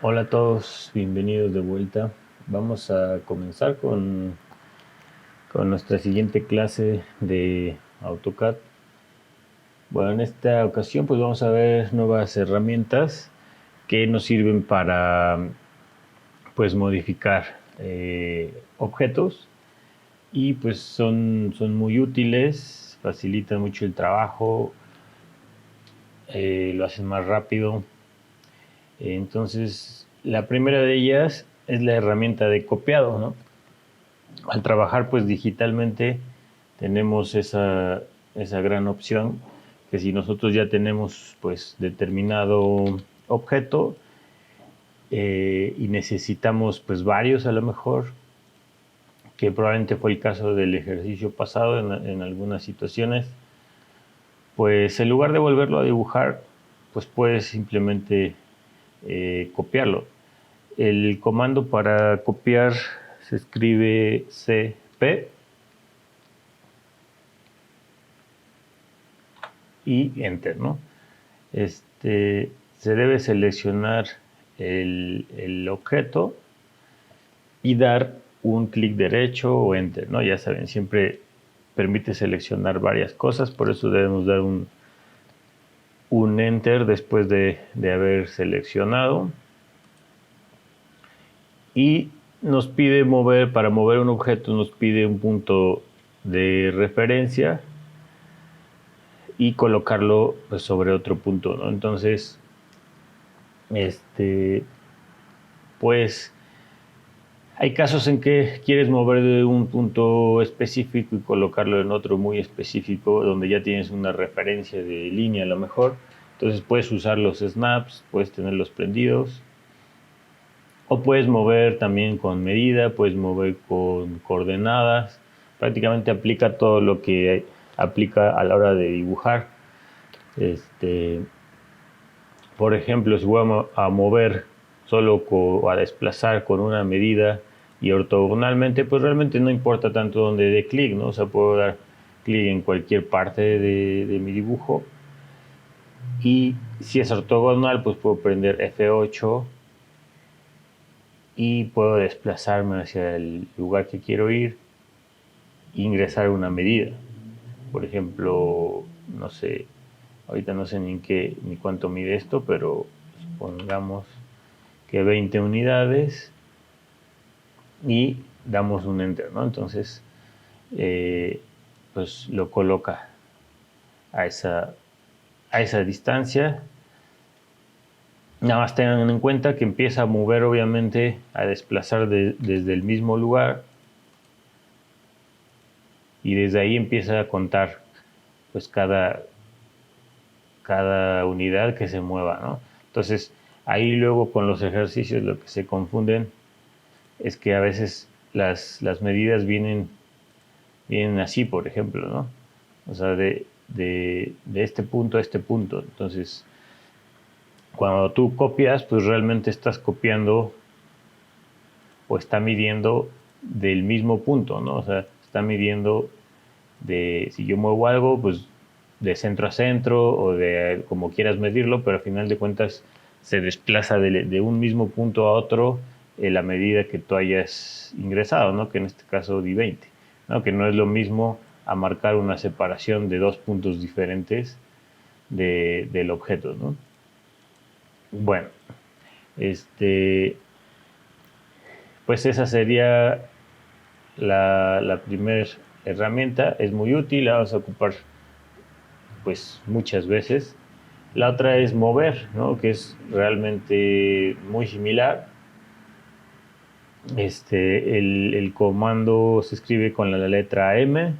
Hola a todos, bienvenidos de vuelta. Vamos a comenzar con nuestra siguiente clase de AutoCAD. Bueno, en esta ocasión pues vamos a ver nuevas herramientas que nos sirven para pues modificar objetos y pues son muy útiles, facilitan mucho el trabajo, lo hacen más rápido. Entonces, la primera de ellas es la herramienta de copiado, ¿no? Al trabajar pues digitalmente tenemos esa gran opción que si nosotros ya tenemos pues determinado objeto y necesitamos pues varios a lo mejor, que probablemente fue el caso del ejercicio pasado en algunas situaciones, pues en lugar de volverlo a dibujar, pues puedes simplemente copiarlo. El comando para copiar se escribe CP y Enter, ¿no? Se debe seleccionar el objeto y dar un clic derecho o Enter, ¿no? Ya saben, siempre permite seleccionar varias cosas, por eso debemos dar un Enter después de haber seleccionado. Y nos pide mover, para mover un objeto nos pide un punto de referencia y colocarlo pues, sobre otro punto, ¿no? Entonces, pues hay casos en que quieres mover de un punto específico y colocarlo en otro muy específico, donde ya tienes una referencia de línea a lo mejor. Entonces puedes usar los snaps, puedes tenerlos prendidos. O puedes mover también con medida, puedes mover con coordenadas. Prácticamente aplica todo lo que aplica a la hora de dibujar. Por ejemplo, si voy a mover solo o a desplazar con una medida y ortogonalmente, pues realmente no importa tanto donde dé clic, ¿no? O sea, puedo dar clic en cualquier parte de mi dibujo. Y si es ortogonal, pues puedo prender F8 y puedo desplazarme hacia el lugar que quiero ir e ingresar una medida. Por ejemplo, no sé, ahorita no sé ni cuánto mide esto, pero supongamos que 20 unidades y damos un enter, ¿no? Entonces, pues lo coloca a esa distancia. Nada más tengan en cuenta que empieza a mover, obviamente, a desplazar desde el mismo lugar y desde ahí empieza a contar pues cada unidad que se mueva, ¿no? Entonces, ahí luego con los ejercicios lo que se confunden es que a veces las medidas vienen así, por ejemplo, ¿no? O sea, de este punto a este punto. Entonces, cuando tú copias, pues realmente estás copiando o está midiendo del mismo punto, ¿no? O sea, está midiendo si yo muevo algo, pues de centro a centro o de como quieras medirlo, pero al final de cuentas se desplaza de un mismo punto a otro la medida que tú hayas ingresado, ¿no? Que en este caso di 20, ¿no? Que no es lo mismo a marcar una separación de dos puntos diferentes del objeto, ¿no? Bueno, pues esa sería la primera herramienta. Es muy útil, la vamos a ocupar pues muchas veces. La otra es mover, ¿no? Que es realmente muy similar. El comando se escribe con la letra M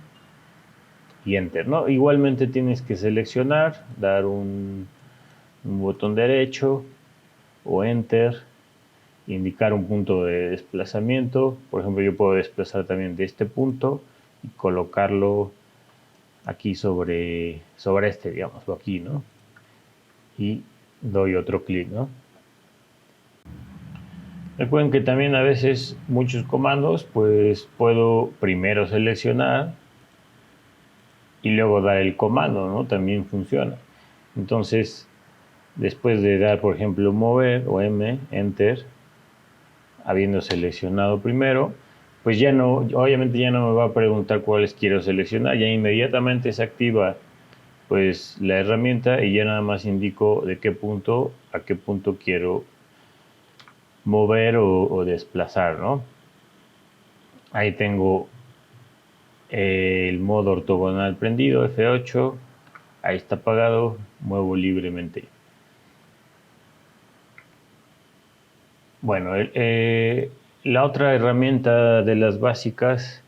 y Enter, ¿no? Igualmente tienes que seleccionar, dar un botón derecho o Enter, indicar un punto de desplazamiento. Por ejemplo, yo puedo desplazar también de este punto y colocarlo aquí sobre digamos, o aquí, ¿no? Y doy otro clic, ¿no? Recuerden que también a veces muchos comandos, pues puedo primero seleccionar y luego dar el comando, ¿no? También funciona. Entonces, después de dar, por ejemplo, mover o M, enter, habiendo seleccionado primero, pues ya no, obviamente ya no me va a preguntar cuáles quiero seleccionar, ya inmediatamente se activa pues la herramienta y ya nada más indico de qué punto a qué punto quiero mover o desplazar, ¿no? Ahí tengo el modo ortogonal prendido, F8, ahí está apagado, muevo libremente. Bueno, la otra herramienta de las básicas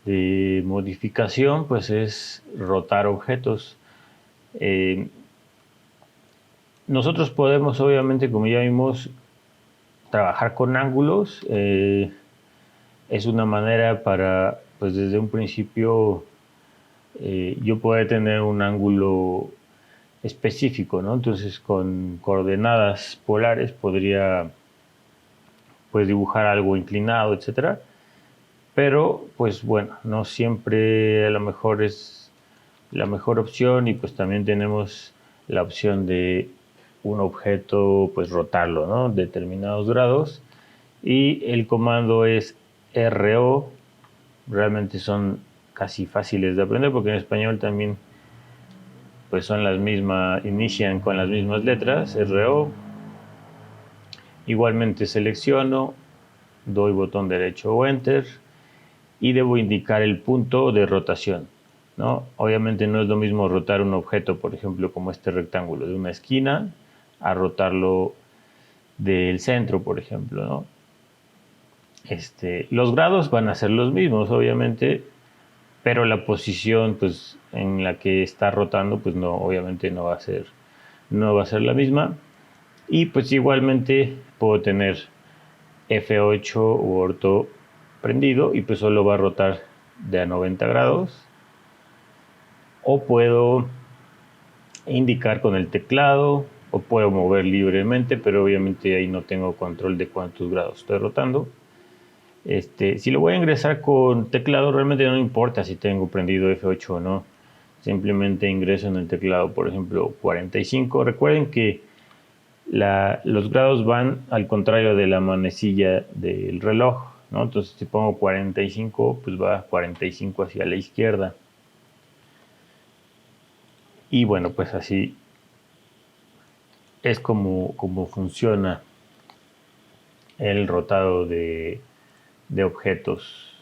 de modificación pues es rotar objetos. Nosotros podemos obviamente, como ya vimos, trabajar con ángulos. Es una manera para, pues desde un principio, yo poder tener un ángulo específico, ¿no? Entonces con coordenadas polares podría pues dibujar algo inclinado, etcétera. Pero pues bueno, no siempre a lo mejor es la mejor opción y pues también tenemos la opción de un objeto pues rotarlo, ¿no? Determinados grados y el comando es RO. Realmente son casi fáciles de aprender porque en español también pues son las mismas, inician con las mismas letras, RO. Igualmente selecciono, doy botón derecho o enter y debo indicar el punto de rotación, ¿no? Obviamente no es lo mismo rotar un objeto, por ejemplo, como este rectángulo de una esquina, a rotarlo del centro, por ejemplo, ¿no? Los grados van a ser los mismos, obviamente, pero la posición pues, en la que está rotando, pues no, obviamente no va a ser la misma. Y pues igualmente puedo tener F8 u orto prendido y pues solo va a rotar de a 90 grados. O puedo indicar con el teclado o puedo mover libremente, pero obviamente ahí no tengo control de cuántos grados estoy rotando. Si lo voy a ingresar con teclado, realmente no importa si tengo prendido F8 o no. Simplemente ingreso en el teclado, por ejemplo, 45. Recuerden que los grados van al contrario de la manecilla del reloj, ¿no? Entonces, si pongo 45, pues va 45 hacia la izquierda. Y bueno, pues así es como funciona el rotado de objetos.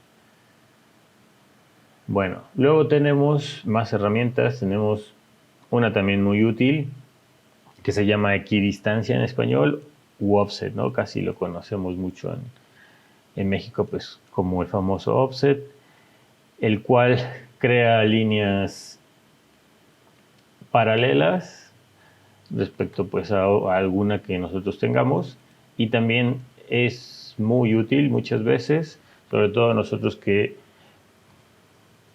Bueno, luego tenemos más herramientas. Tenemos una también muy útil que se llama equidistancia en español u offset, ¿no? Casi lo conocemos mucho en México, pues como el famoso offset, el cual crea líneas paralelas respecto pues a alguna que nosotros tengamos y también es muy útil muchas veces, sobre todo nosotros que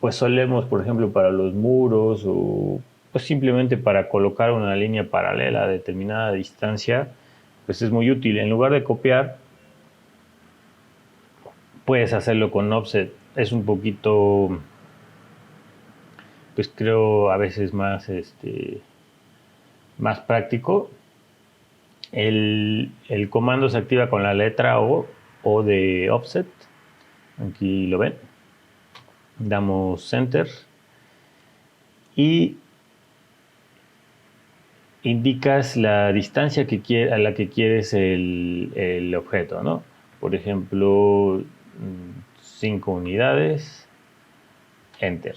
pues solemos, por ejemplo, para los muros o pues simplemente para colocar una línea paralela a determinada distancia, pues es muy útil. En lugar de copiar, puedes hacerlo con offset. Es un poquito, pues creo a veces más práctico. El comando se activa con la letra O de offset. Aquí lo ven. Damos enter y indicas la distancia a la que quieres el objeto, ¿no? Por ejemplo, 5 unidades, enter.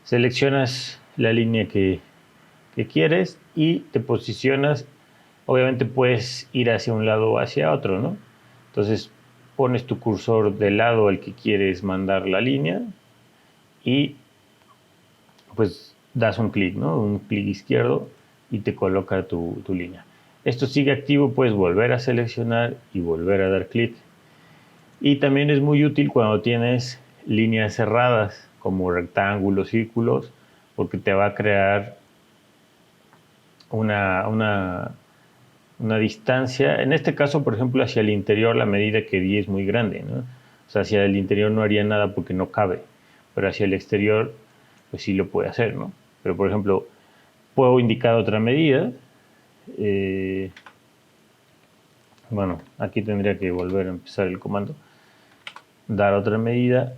Seleccionas la línea que quieres y te posicionas. Obviamente puedes ir hacia un lado o hacia otro, ¿no? Entonces pones tu cursor del lado al que quieres mandar la línea y pues das un clic, ¿no? Un clic izquierdo y te coloca tu línea. Esto sigue activo, puedes volver a seleccionar y volver a dar clic. Y también es muy útil cuando tienes líneas cerradas como rectángulos, círculos, porque te va a crear una distancia. En este caso, por ejemplo, hacia el interior la medida que di es muy grande, ¿no? O sea, hacia el interior no haría nada porque no cabe, pero hacia el exterior pues sí lo puede hacer, ¿no? Pero por ejemplo, puedo indicar otra medida, bueno, aquí tendría que volver a empezar el comando, dar otra medida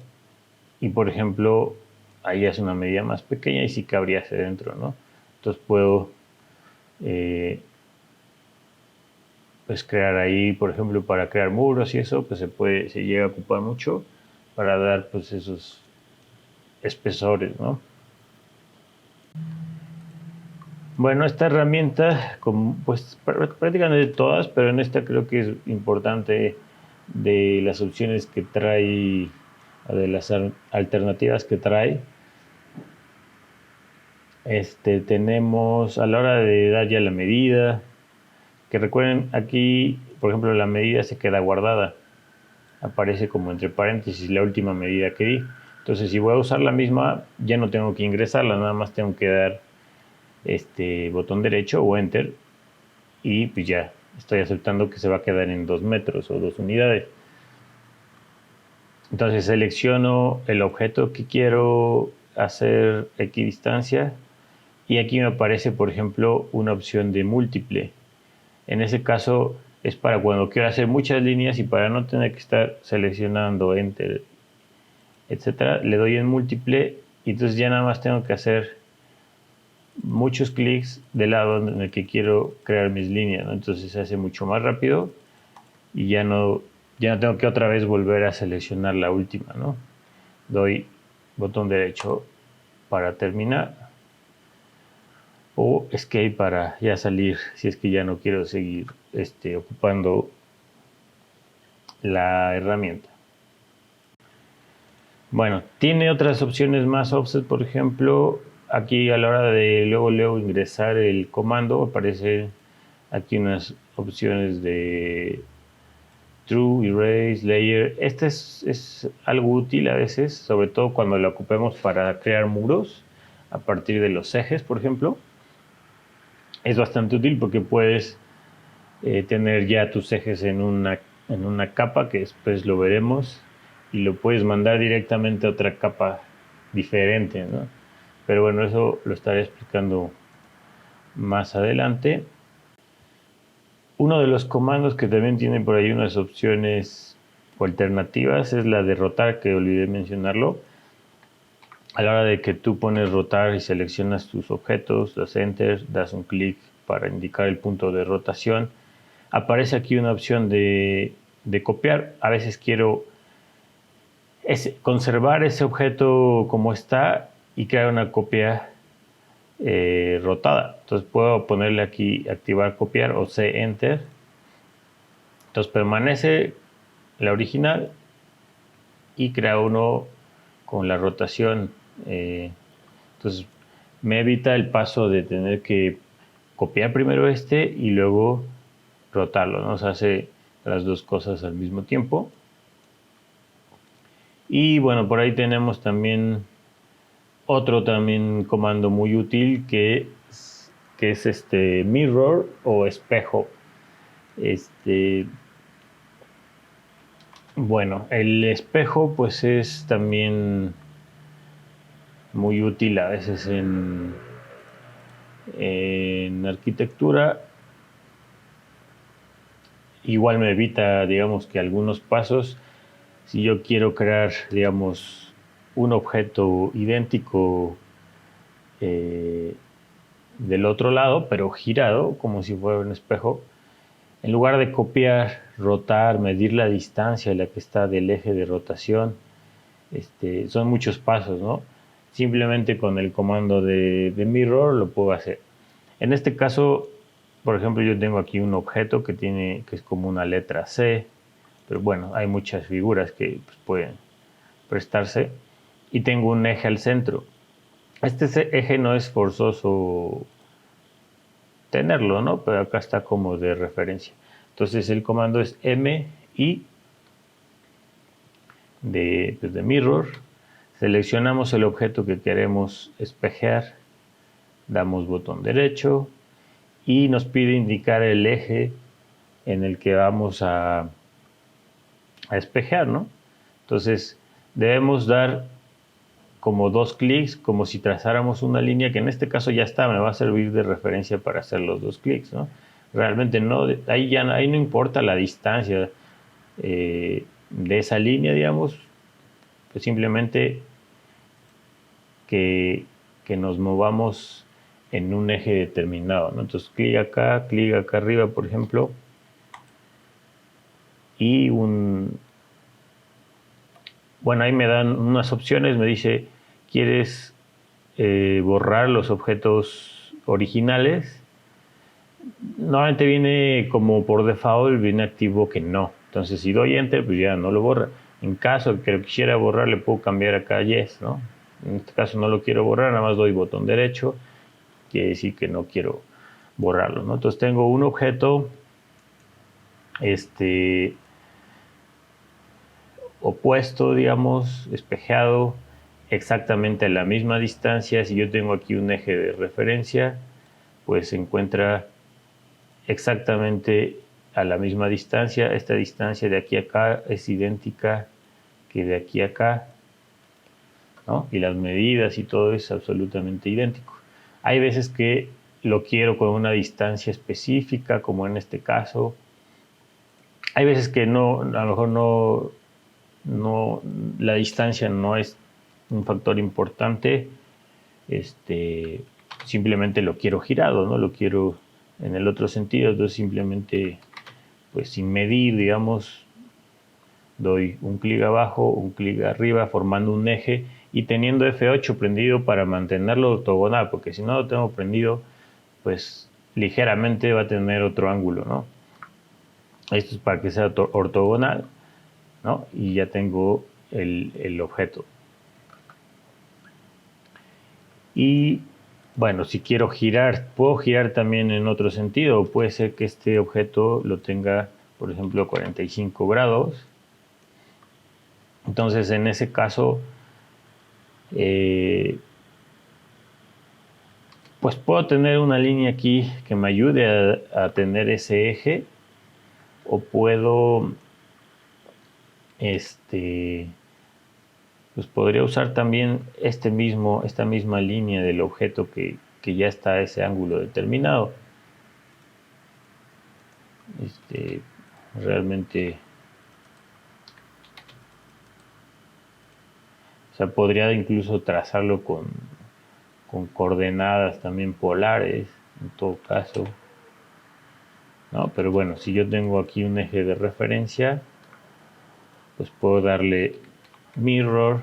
y por ejemplo ahí es una medida más pequeña y sí cabría hacia adentro, ¿no? Entonces puedo pues crear ahí, por ejemplo, para crear muros y eso, pues se llega a ocupar mucho para dar pues esos espesores, ¿no? Bueno, esta herramienta, pues prácticamente todas, pero en esta creo que es importante de las opciones que trae, de las alternativas que trae. Tenemos a la hora de dar ya la medida, que recuerden aquí, por ejemplo, la medida se queda guardada, aparece como entre paréntesis la última medida que di. Entonces, si voy a usar la misma, ya no tengo que ingresarla, nada más tengo que dar botón derecho o enter y pues ya estoy aceptando que se va a quedar en 2 metros o 2 unidades. Entonces selecciono el objeto que quiero hacer equidistancia y aquí me aparece, por ejemplo, una opción de múltiple. En ese caso es para cuando quiero hacer muchas líneas y para no tener que estar seleccionando enter, etcétera, le doy en múltiple y entonces ya nada más tengo que hacer muchos clics del lado en el que quiero crear mis líneas, ¿no? Entonces se hace mucho más rápido y ya no tengo que otra vez volver a seleccionar la última, ¿no? Doy botón derecho para terminar o escape para ya salir si es que ya no quiero seguir ocupando la herramienta. Bueno, tiene otras opciones más offset, por ejemplo, aquí a la hora de luego ingresar el comando aparece aquí unas opciones de True, Erase, Layer. Este es algo útil a veces, sobre todo cuando lo ocupemos para crear muros a partir de los ejes, por ejemplo. Es bastante útil porque puedes tener ya tus ejes en una capa que después lo veremos y lo puedes mandar directamente a otra capa diferente, ¿no? Pero bueno, eso lo estaré explicando más adelante. Uno de los comandos que también tiene por ahí unas opciones o alternativas es la de rotar, que olvidé mencionarlo. A la hora de que tú pones rotar y seleccionas tus objetos, das enter, das un clic para indicar el punto de rotación, aparece aquí una opción de copiar. A veces quiero conservar ese objeto como está y crear una copia rotada. Entonces puedo ponerle aquí activar copiar o C enter. Entonces permanece la original y crea uno con la rotación. Entonces me evita el paso de tener que copiar primero y luego rotarlo, ¿no? O sea, hace las dos cosas al mismo tiempo. Y bueno, por ahí tenemos también otro comando muy útil que es mirror o espejo. Bueno, el espejo pues es también muy útil a veces en arquitectura. Igual me evita, digamos, que algunos pasos, si yo quiero crear, digamos, un objeto idéntico del otro lado, pero girado, como si fuera un espejo, en lugar de copiar, rotar, medir la distancia en la que está del eje de rotación, son muchos pasos, ¿no? Simplemente con el comando de mirror lo puedo hacer. En este caso, por ejemplo, yo tengo aquí un objeto que es como una letra C, pero bueno, hay muchas figuras que pues, pueden prestarse. Y tengo un eje al centro. Este eje no es forzoso tenerlo, ¿no? Pero acá está como de referencia. Entonces el comando es MI de mirror. Seleccionamos el objeto que queremos espejear, damos botón derecho y nos pide indicar el eje en el que vamos a espejear, ¿no? Entonces debemos dar como 2 clics, como si trazáramos una línea, que en este caso ya está, me va a servir de referencia para hacer los 2 clics, ¿no? Realmente no, ahí no importa la distancia de esa línea, digamos, pues simplemente que nos movamos en un eje determinado, ¿no? Entonces clic acá arriba, por ejemplo, y bueno, ahí me dan unas opciones, me dice, ¿quieres borrar los objetos originales? Normalmente viene como por default, viene activo que no. Entonces si doy enter, pues ya no lo borra. En caso que lo quisiera borrar, le puedo cambiar acá a yes, ¿no? En este caso no lo quiero borrar, nada más doy botón derecho, quiere decir que no quiero borrarlo, ¿no? Entonces tengo un objeto opuesto, digamos, espejeado, exactamente a la misma distancia. Si yo tengo aquí un eje de referencia, pues se encuentra exactamente a la misma distancia. Esta distancia de aquí a acá es idéntica que de aquí a acá, ¿no? Y las medidas y todo es absolutamente idéntico. Hay veces que lo quiero con una distancia específica, como en este caso. Hay veces que no, a lo mejor no, la distancia no es un factor importante. Simplemente lo quiero girado, ¿no? Lo quiero en el otro sentido, entonces simplemente, pues sin medir, digamos, doy un clic abajo, un clic arriba, formando un eje y teniendo F8 prendido para mantenerlo ortogonal, porque si no lo tengo prendido, pues ligeramente va a tener otro ángulo, ¿no? Esto es para que sea ortogonal, ¿no? Y ya tengo el objeto. Y bueno, si quiero girar, puedo girar también en otro sentido. Puede ser que este objeto lo tenga, por ejemplo, 45 grados. Entonces, en ese caso, pues puedo tener una línea aquí que me ayude a tener ese eje. O puedo, pues podría usar también esta misma línea del objeto que ya está a ese ángulo determinado. Realmente, o sea, podría incluso trazarlo con coordenadas también polares, en todo caso, ¿no? Pero bueno, si yo tengo aquí un eje de referencia, pues puedo darle mirror,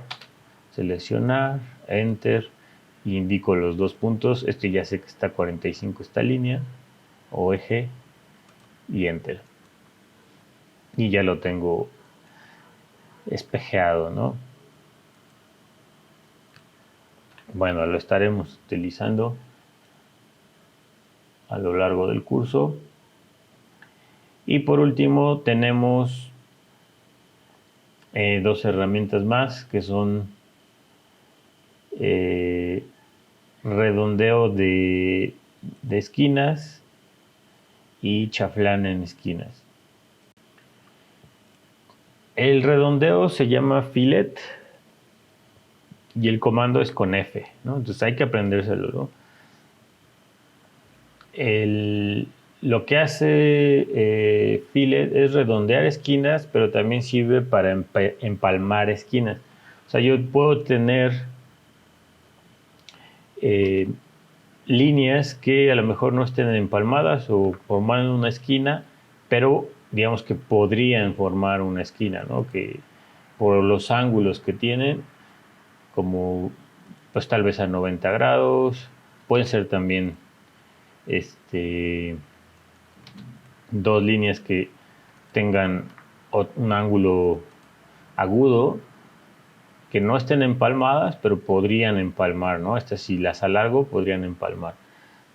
seleccionar, enter, y indico los 2 puntos. Ya sé que está 45 esta línea o eje, y enter. Y ya lo tengo espejeado, ¿no? Bueno, lo estaremos utilizando a lo largo del curso. Y por último tenemos 2 herramientas más, que son redondeo de esquinas y chaflán en esquinas. El redondeo se llama fillet y el comando es con F, ¿no? Entonces hay que aprendérselo, ¿no? Lo que hace fillet es redondear esquinas, pero también sirve para empalmar esquinas. O sea, yo puedo tener líneas que a lo mejor no estén empalmadas o formando una esquina, pero digamos que podrían formar una esquina, ¿no? Que por los ángulos que tienen, como pues tal vez a 90 grados, pueden ser también 2 líneas que tengan un ángulo agudo, que no estén empalmadas, pero podrían empalmar, ¿no? Si las alargo, podrían empalmar.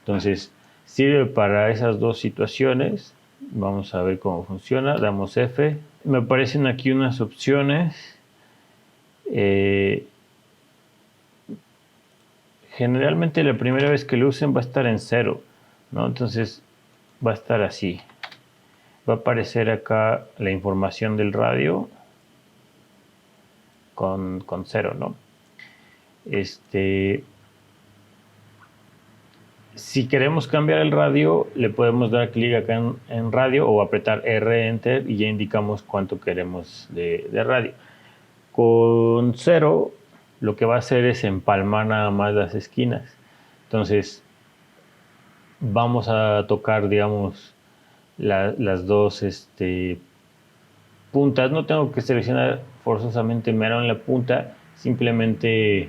Entonces, sirve para esas 2 situaciones. Vamos a ver cómo funciona. Damos F. Me aparecen aquí unas opciones. Generalmente la primera vez que lo usen va a estar en 0, ¿no? Entonces, va a estar así. Va a aparecer acá la información del radio con 0, ¿no? Si queremos cambiar el radio, le podemos dar clic acá en radio o apretar R, Enter, y ya indicamos cuánto queremos de radio. Con 0, lo que va a hacer es empalmar nada más las esquinas. Entonces, vamos a tocar, digamos, las dos puntas. No tengo que seleccionar forzosamente mero en la punta, simplemente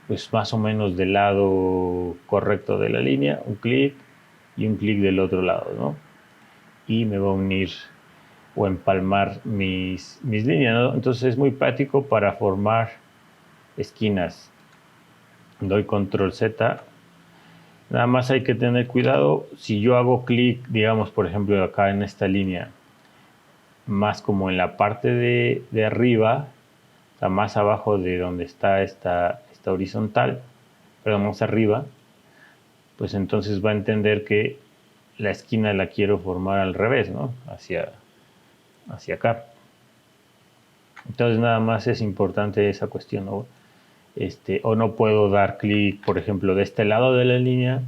pues más o menos del lado correcto de la línea, un clic y un clic del otro lado, ¿no? Y me va a unir o empalmar mis líneas, ¿no? Entonces es muy práctico para formar esquinas. Doy control Z. Nada más hay que tener cuidado. Si yo hago clic, digamos, por ejemplo, acá en esta línea, más como en la parte de arriba, o sea, más abajo de donde está esta horizontal, pero más arriba, pues entonces va a entender que la esquina la quiero formar al revés, ¿no? Hacia acá. Entonces nada más es importante esa cuestión, ¿no? O no puedo dar clic, por ejemplo, de este lado de la línea.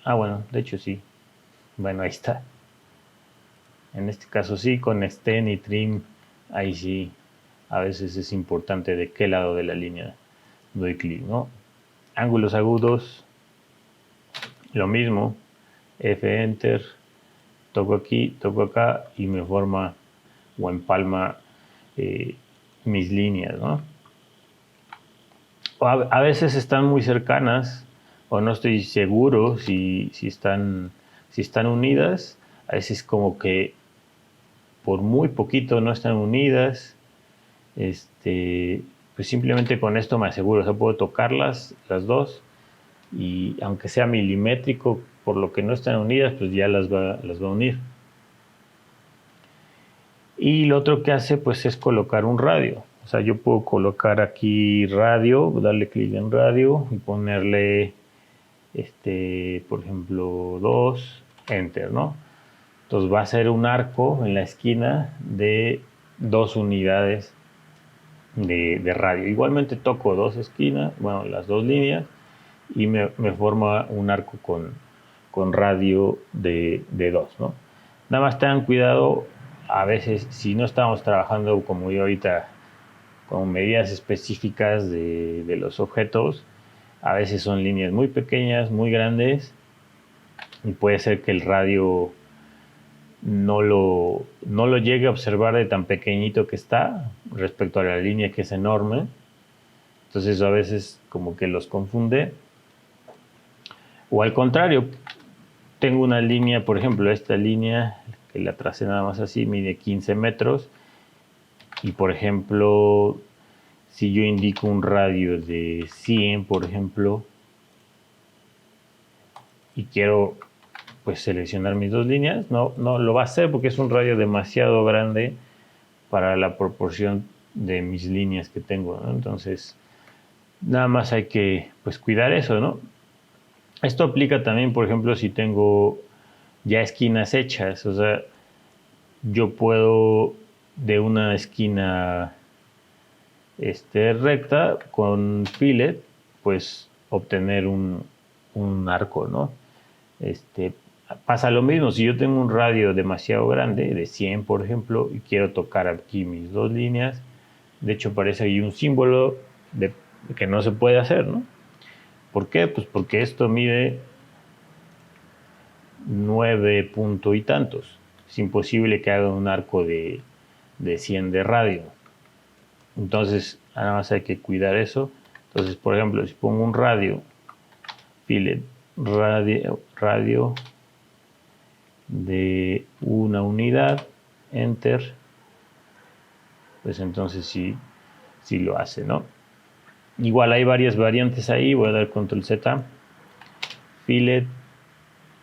Bueno, de hecho sí. Bueno, ahí está. En este caso sí, con Extend y Trim, ahí sí, a veces es importante de qué lado de la línea doy clic, ¿no? Ángulos agudos, lo mismo, F, Enter, toco aquí, toco acá y me forma o empalma mis líneas, ¿no? A veces están muy cercanas o no estoy seguro si están unidas. A veces como que por muy poquito no están unidas. Pues simplemente con esto me aseguro, o sea, puedo tocarlas las dos y aunque sea milimétrico, por lo que no están unidas, pues ya las va a unir. Y lo otro que hace pues es colocar un radio. O sea, yo puedo colocar aquí radio, darle clic en radio y ponerle, por ejemplo, 2, Enter, ¿no? Entonces va a ser un arco en la esquina de 2 unidades de radio. Igualmente toco 2 esquinas, bueno, las 2 líneas, y me forma un arco con radio de 2, ¿no? Nada más tengan cuidado, a veces si no estamos trabajando como yo ahorita con medidas específicas de los objetos, a veces son líneas muy pequeñas, muy grandes, y puede ser que el radio no lo llegue a observar de tan pequeñito que está respecto a la línea que es enorme. Entonces a veces como que los confunde. O al contrario, tengo una línea, por ejemplo, esta línea que la tracé nada más así, mide 15 metros. Y por ejemplo, si yo indico un radio de 100, por ejemplo, y quiero pues seleccionar mis 2 líneas, no lo va a hacer porque es un radio demasiado grande para la proporción de mis líneas que tengo, ¿no? Entonces, nada más hay que pues cuidar eso, ¿no? Esto aplica también, por ejemplo, si tengo ya esquinas hechas, o sea, yo puedo de una esquina recta con fillet, pues obtener un arco, ¿no? Pasa lo mismo, si yo tengo un radio demasiado grande, de 100 por ejemplo, y quiero tocar aquí mis 2 líneas, de hecho aparece ahí un símbolo de que no se puede hacer, ¿no? ¿Por qué? Pues porque esto mide 9 punto y tantos. Es imposible que haga un arco de 100 de radio. Entonces, nada más hay que cuidar eso. Entonces, por ejemplo, si pongo un radio, fillet, radio de una unidad, Enter, pues entonces sí lo hace, ¿no? Igual hay varias variantes ahí, voy a dar control Z, fillet,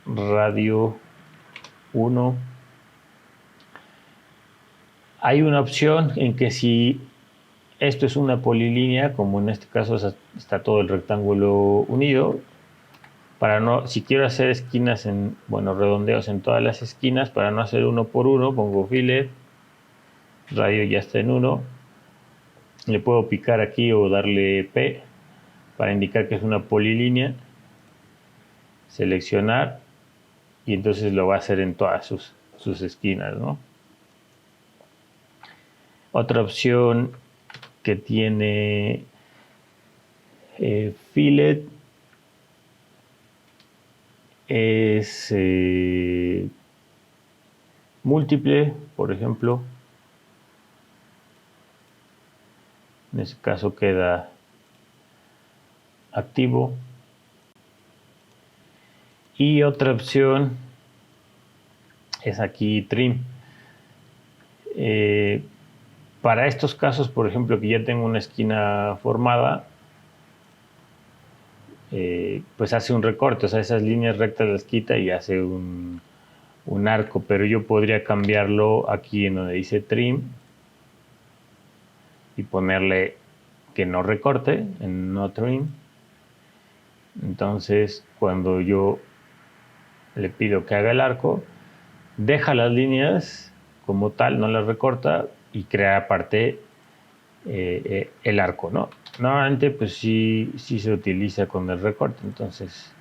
radio 1. Hay una opción en que si esto es una polilínea, como en este caso está todo el rectángulo unido, si quiero hacer esquinas redondeos en todas las esquinas, para no hacer uno por uno, pongo fillet, radio ya está en 1, Le puedo picar aquí o darle P para indicar que es una polilínea, seleccionar, y entonces lo va a hacer en todas sus esquinas, ¿no? Otra opción que tiene Fillet es múltiple, por ejemplo. En ese caso queda activo. Y otra opción es aquí trim. Para estos casos, por ejemplo, que ya tengo una esquina formada, pues hace un recorte, o sea, esas líneas rectas las quita y hace un arco, pero yo podría cambiarlo aquí en donde dice trim y ponerle que no recorte, en no trim. Entonces, cuando yo le pido que haga el arco, deja las líneas como tal, no las recorta y crea aparte el arco, ¿no? Normalmente pues sí se utiliza con el recorte, entonces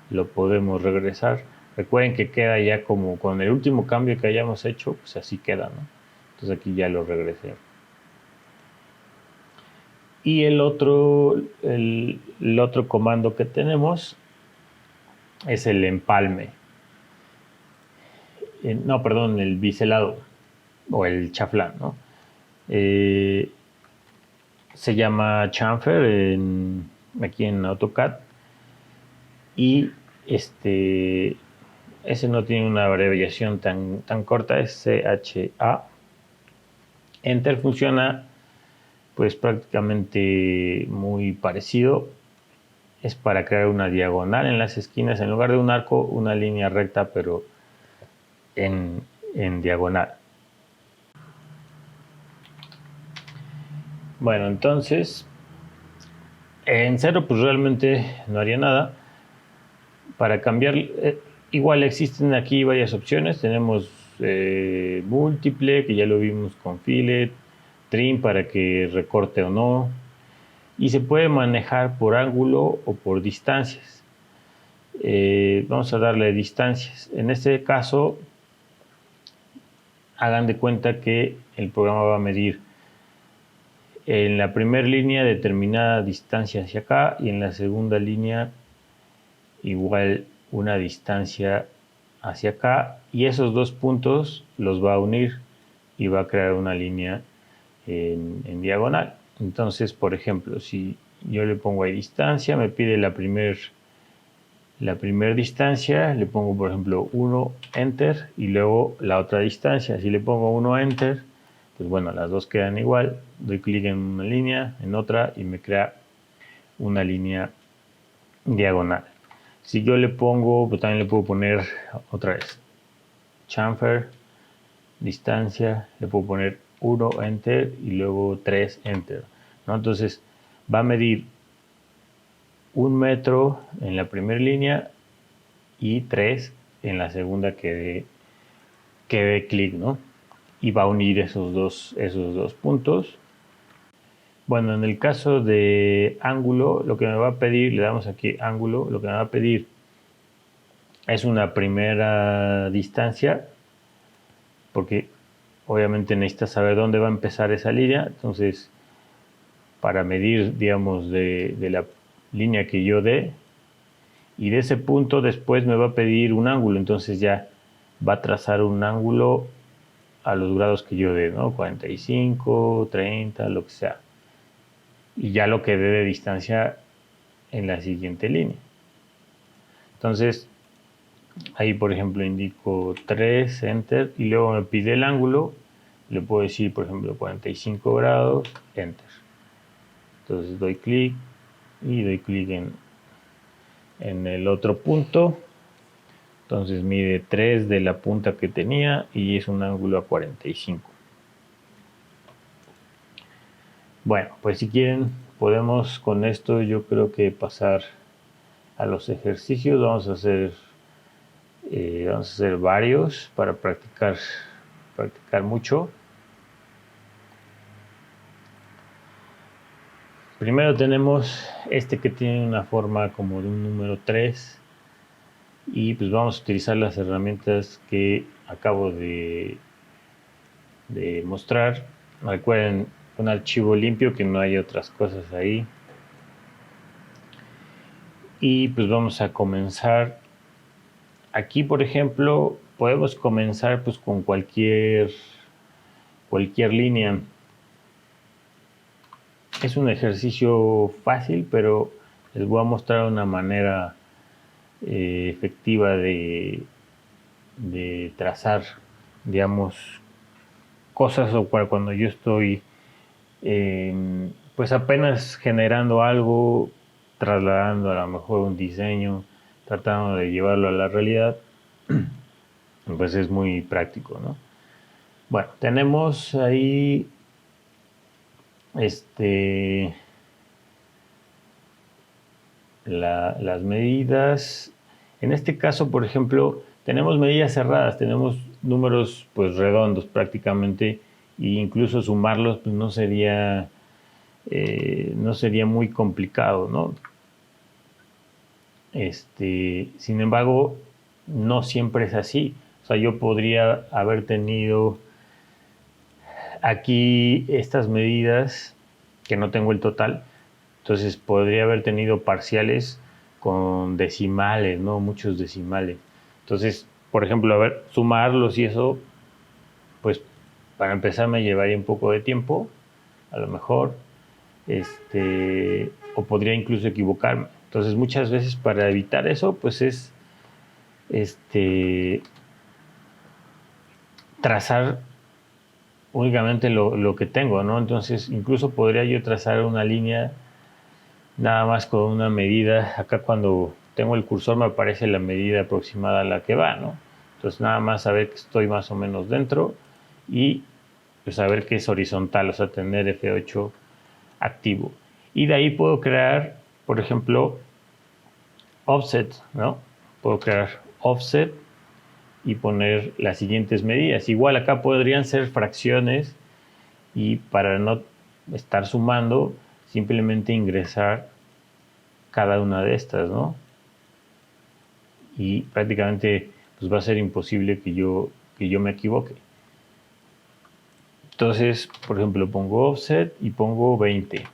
lo podemos regresar. Recuerden que queda ya como con el último cambio que hayamos hecho, pues así queda, ¿no? Entonces aquí ya lo regresé. Y el otro comando que tenemos es el empalme. No, perdón, el biselado o el chaflán, ¿no? Se llama chamfer aquí en AutoCAD y ese no tiene una abreviación tan corta, es CHA. Enter funciona pues prácticamente muy parecido. Es para crear una diagonal en las esquinas, en lugar de un arco, una línea recta, pero en diagonal. Bueno, entonces en cero pues realmente no haría nada. Para cambiar, igual existen aquí varias opciones. Tenemos múltiple, que ya lo vimos con fillet, trim para que recorte o no, y se puede manejar por ángulo o por distancias. Vamos a darle distancias. En este caso, hagan de cuenta que el programa va a medir en la primera línea determinada distancia hacia acá y en la segunda línea igual una distancia hacia acá, y esos dos puntos los va a unir y va a crear una línea en diagonal. Entonces, por ejemplo, si yo le pongo ahí distancia, me pide la primera distancia, le pongo por ejemplo 1 enter y luego la otra distancia. Si le pongo 1 enter, pues bueno, las dos quedan igual. Doy clic en una línea, en otra, y me crea una línea diagonal. Si yo le pongo, pues también le puedo poner otra vez chamfer, distancia, le puedo poner 1 enter y luego 3 enter, ¿no? Entonces va a medir 1 metro en la primera línea y 3 en la segunda que dé clic, ¿no? Y va a unir esos dos puntos. Bueno, en el caso de ángulo, lo que me va a pedir, le damos aquí ángulo, lo que me va a pedir es una primera distancia, porque obviamente necesita saber dónde va a empezar esa línea. Entonces, para medir, digamos, de la línea que yo dé, y de ese punto después me va a pedir un ángulo, entonces ya va a trazar un ángulo a los grados que yo dé, ¿no? 45, 30, lo que sea. Y ya lo que dé de distancia en la siguiente línea. Entonces, ahí por ejemplo indico 3, enter, y luego me pide el ángulo, le puedo decir por ejemplo 45 grados, enter. Entonces doy clic y doy clic en el otro punto. Entonces mide 3 de la punta que tenía y es un ángulo a 45. Bueno, pues si quieren podemos con esto yo creo que pasar a los ejercicios. Vamos a hacer varios para practicar mucho. primero tenemos este que tiene una forma como de un número 3 y pues vamos a utilizar las herramientas que acabo de mostrar. Recuerden, un archivo limpio, que no hay otras cosas ahí. Y pues vamos a comenzar. Aquí, por ejemplo, podemos comenzar pues con cualquier línea. Es un ejercicio fácil, pero les voy a mostrar una manera efectiva de trazar, digamos, cosas, o cuando yo estoy pues apenas generando algo, trasladando a lo mejor un diseño, tratando de llevarlo a la realidad, pues es muy práctico, ¿no? Bueno, tenemos ahí las medidas. En este caso, por ejemplo, tenemos medidas cerradas, tenemos números pues redondos prácticamente, e incluso sumarlos pues no sería muy complicado, ¿no? Sin embargo, no siempre es así. O sea, yo podría haber tenido aquí estas medidas, que no tengo el total, entonces podría haber tenido parciales con decimales, ¿no? Muchos decimales. Entonces, por ejemplo, a ver, sumarlos y eso, pues para empezar me llevaría un poco de tiempo, a lo mejor, o podría incluso equivocarme. Entonces, muchas veces para evitar eso, pues es trazar únicamente lo que tengo, ¿no? Entonces, incluso podría yo trazar una línea nada más con una medida. Acá cuando tengo el cursor me aparece la medida aproximada a la que va, ¿no? Entonces, nada más saber que estoy más o menos dentro y pues saber que es horizontal, o sea, tener F8 activo. Y de ahí puedo crear, por ejemplo, offset, ¿no? Puedo crear offset y poner las siguientes medidas. Igual acá podrían ser fracciones, y para no estar sumando, simplemente ingresar cada una de estas, ¿no? Y prácticamente pues va a ser imposible que yo me equivoque. Entonces, por ejemplo, pongo offset y pongo 20,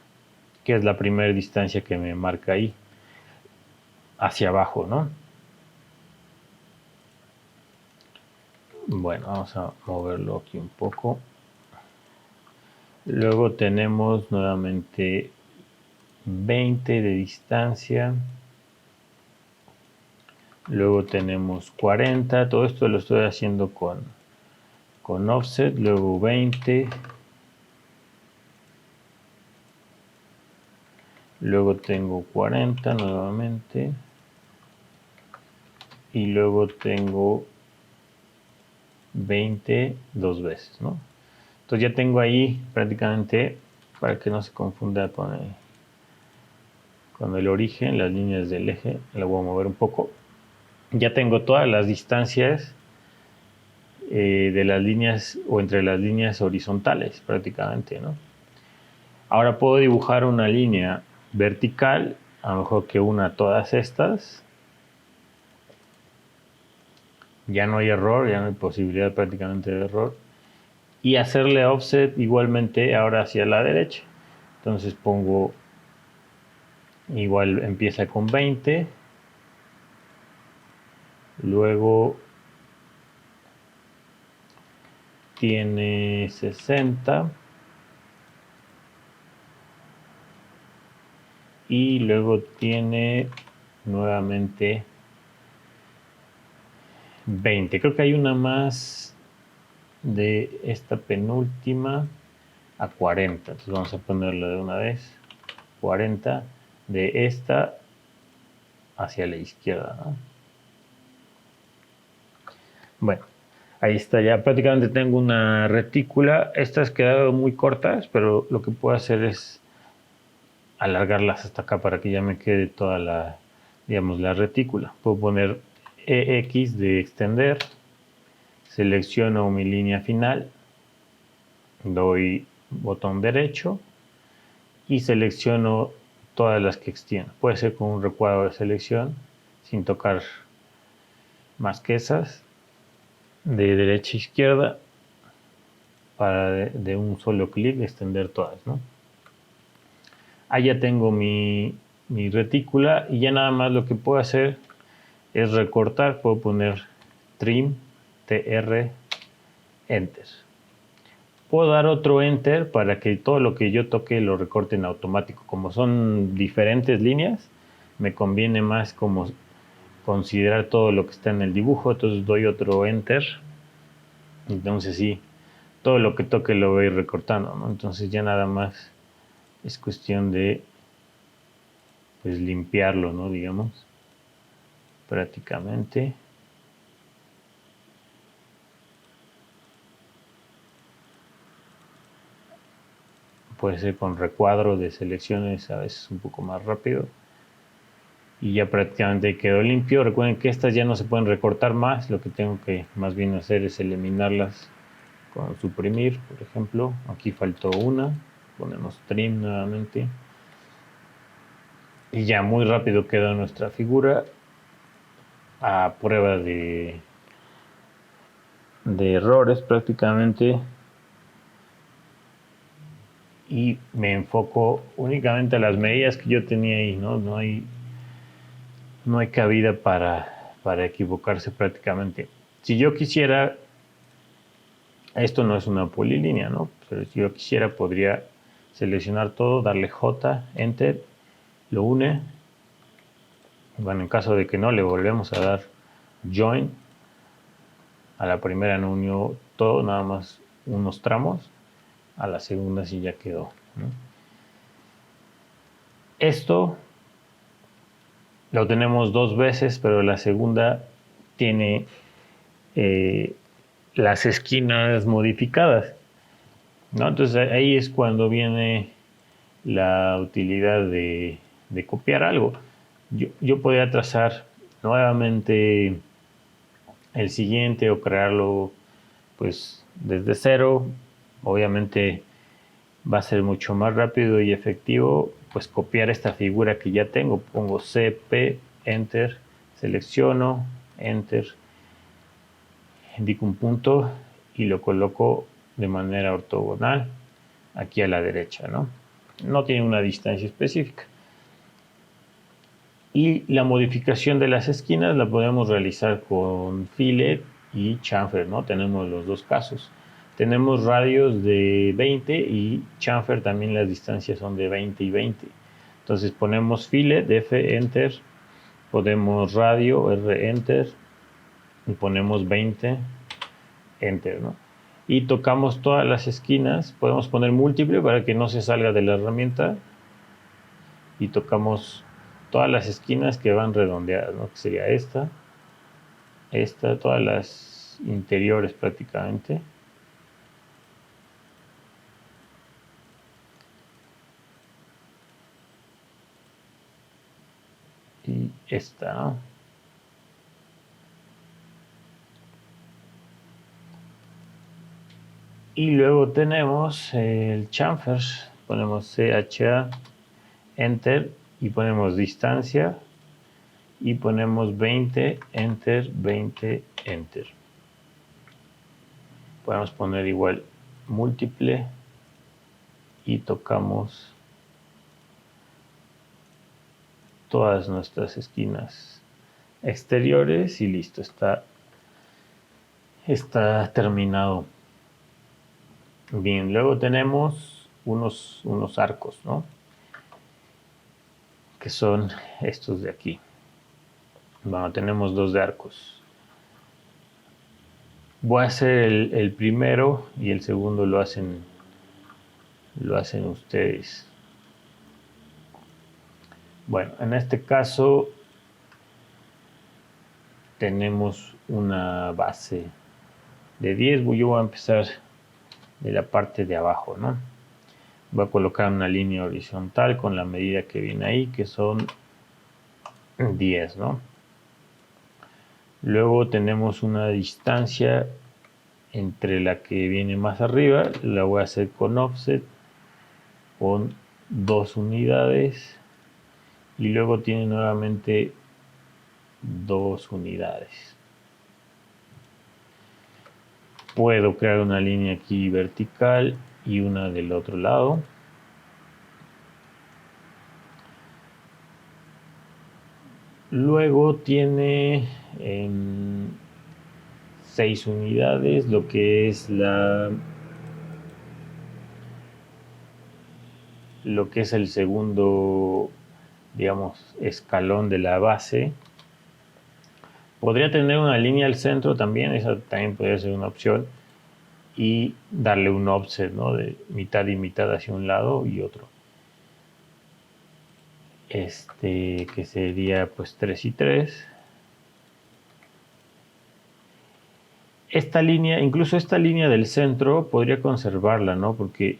que es la primera distancia que me marca ahí, hacia abajo, ¿no? Bueno, vamos a moverlo aquí un poco. Luego tenemos nuevamente 20 de distancia. Luego tenemos 40. Todo esto lo estoy haciendo con offset. Luego 20. Luego tengo 40 nuevamente. Y luego tengo 20 dos veces, ¿no? Entonces ya tengo ahí prácticamente, para que no se confunda con el origen, las líneas del eje. La voy a mover un poco. Ya tengo todas las distancias de las líneas, o entre las líneas horizontales prácticamente, ¿no? Ahora puedo dibujar una línea vertical, a lo mejor que una todas estas. Ya no hay error, ya no hay posibilidad prácticamente de error. Y hacerle offset igualmente ahora hacia la derecha. Entonces pongo, igual empieza con 20, luego tiene 60 y luego tiene nuevamente 20. Creo que hay una más de esta penúltima a 40. Entonces vamos a ponerlo de una vez. 40 de esta hacia la izquierda, ¿no? Bueno, ahí está, ya prácticamente tengo una retícula. Estas quedaron muy cortas, pero lo que puedo hacer es alargarlas hasta acá para que ya me quede toda la, digamos, la retícula. Puedo poner EX de extender, selecciono mi línea final, doy botón derecho y selecciono todas las que extiendo. Puede ser con un recuadro de selección sin tocar más que esas, de derecha a izquierda, para de un solo clic extender todas, ¿no? Ahí ya tengo mi retícula y ya nada más lo que puedo hacer es recortar. Puedo poner trim, tr, enter. Puedo dar otro enter para que todo lo que yo toque lo recorte en automático. Como son diferentes líneas, me conviene más como considerar todo lo que está en el dibujo. Entonces doy otro enter. Entonces sí, todo lo que toque lo voy recortando, ¿no? Entonces ya nada más es cuestión de pues limpiarlo, ¿no? Digamos, prácticamente. Puede ser con recuadro de selecciones, a veces un poco más rápido. Y ya prácticamente quedó limpio. Recuerden que estas ya no se pueden recortar más. Lo que tengo que más bien hacer es eliminarlas con suprimir, por ejemplo. Aquí faltó una. Ponemos trim nuevamente. Y ya muy rápido queda nuestra figura a prueba de errores prácticamente. Y me enfoco únicamente a las medidas que yo tenía ahí, ¿no? No hay cabida para equivocarse prácticamente. Si yo quisiera, esto no es una polilínea, ¿no? Pero si yo quisiera podría seleccionar todo, darle J, Enter, lo une. Bueno, en caso de que no, le volvemos a dar Join. A la primera no unió todo, nada más unos tramos. A la segunda sí ya quedó, ¿no? Esto lo tenemos dos veces, pero la segunda tiene las esquinas modificadas, ¿no? Entonces ahí es cuando viene la utilidad de copiar algo. Yo podría trazar nuevamente el siguiente o crearlo pues desde cero. Obviamente va a ser mucho más rápido y efectivo pues copiar esta figura que ya tengo. Pongo CP, Enter, selecciono, Enter, indico un punto y lo coloco de manera ortogonal aquí a la derecha, ¿no? No tiene una distancia específica. Y la modificación de las esquinas la podemos realizar con fillet y chamfer, ¿no? Tenemos los dos casos. Tenemos radios de 20 y chamfer también las distancias son de 20 y 20. Entonces ponemos fillet, F, Enter, ponemos radio, R, Enter, y ponemos 20, Enter, ¿no? Y tocamos todas las esquinas. Podemos poner múltiple para que no se salga de la herramienta. Y tocamos todas las esquinas que van redondeadas, ¿no? Que sería esta, todas las interiores prácticamente. Y esta, ¿no? Y luego tenemos el chamfer. Ponemos CHA, Enter, y ponemos distancia. Y ponemos 20, Enter, 20, Enter. Podemos poner igual múltiple. Y tocamos todas nuestras esquinas exteriores. Y listo, está terminado. Bien, luego tenemos unos arcos, ¿no? Que son estos de aquí. Bueno, tenemos dos de arcos. Voy a hacer el primero y el segundo lo hacen ustedes. Bueno, en este caso tenemos una base de 10. Yo voy a empezar de la parte de abajo, ¿no? Voy a colocar una línea horizontal con la medida que viene ahí, que son 10, ¿no? Luego tenemos una distancia entre la que viene más arriba. La voy a hacer con offset con 2 unidades y luego tiene nuevamente 2 unidades. Puedo crear una línea aquí vertical y una del otro lado. Luego tiene 6 unidades, lo que es el segundo, digamos, escalón de la base. Podría tener una línea al centro también, esa también podría ser una opción, y darle un offset, ¿no? De mitad y mitad hacia un lado y otro. Que sería pues 3 y 3. Esta línea, incluso esta línea del centro, podría conservarla, ¿no? Porque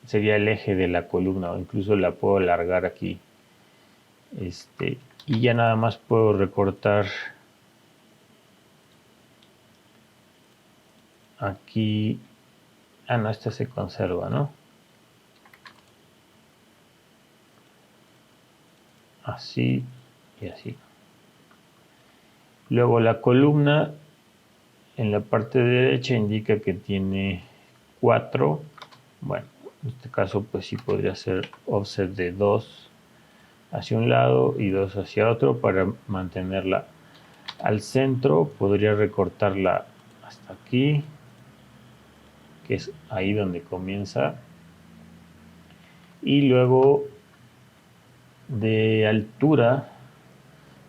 sería el eje de la columna, o incluso la puedo alargar aquí. Y ya nada más puedo recortar aquí. No, esta se conserva, ¿no? Así y así. Luego la columna en la parte derecha indica que tiene 4. Bueno, en este caso pues sí podría ser offset de 2 hacia un lado y 2 hacia otro para mantenerla al centro. Podría recortarla hasta aquí, que es ahí donde comienza, y luego de altura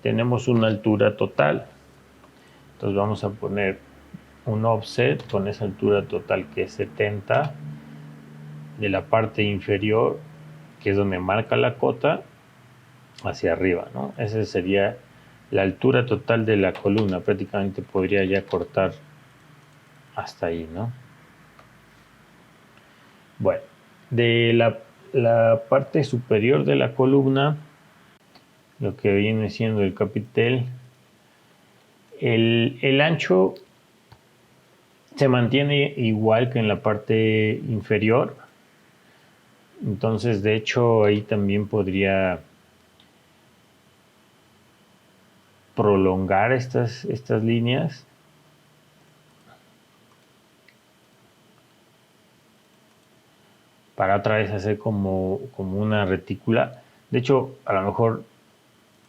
tenemos una altura total. Entonces vamos a poner un offset con esa altura total que es 70 de la parte inferior, que es donde marca la cota, hacia arriba, ¿no? Esa sería la altura total de la columna. Prácticamente podría ya cortar hasta ahí, ¿no? Bueno, de la parte superior de la columna, lo que viene siendo el capitel, el ancho se mantiene igual que en la parte inferior. Entonces, de hecho, ahí también podría prolongar estas líneas. Para otra vez hacer como una retícula. De hecho, a lo mejor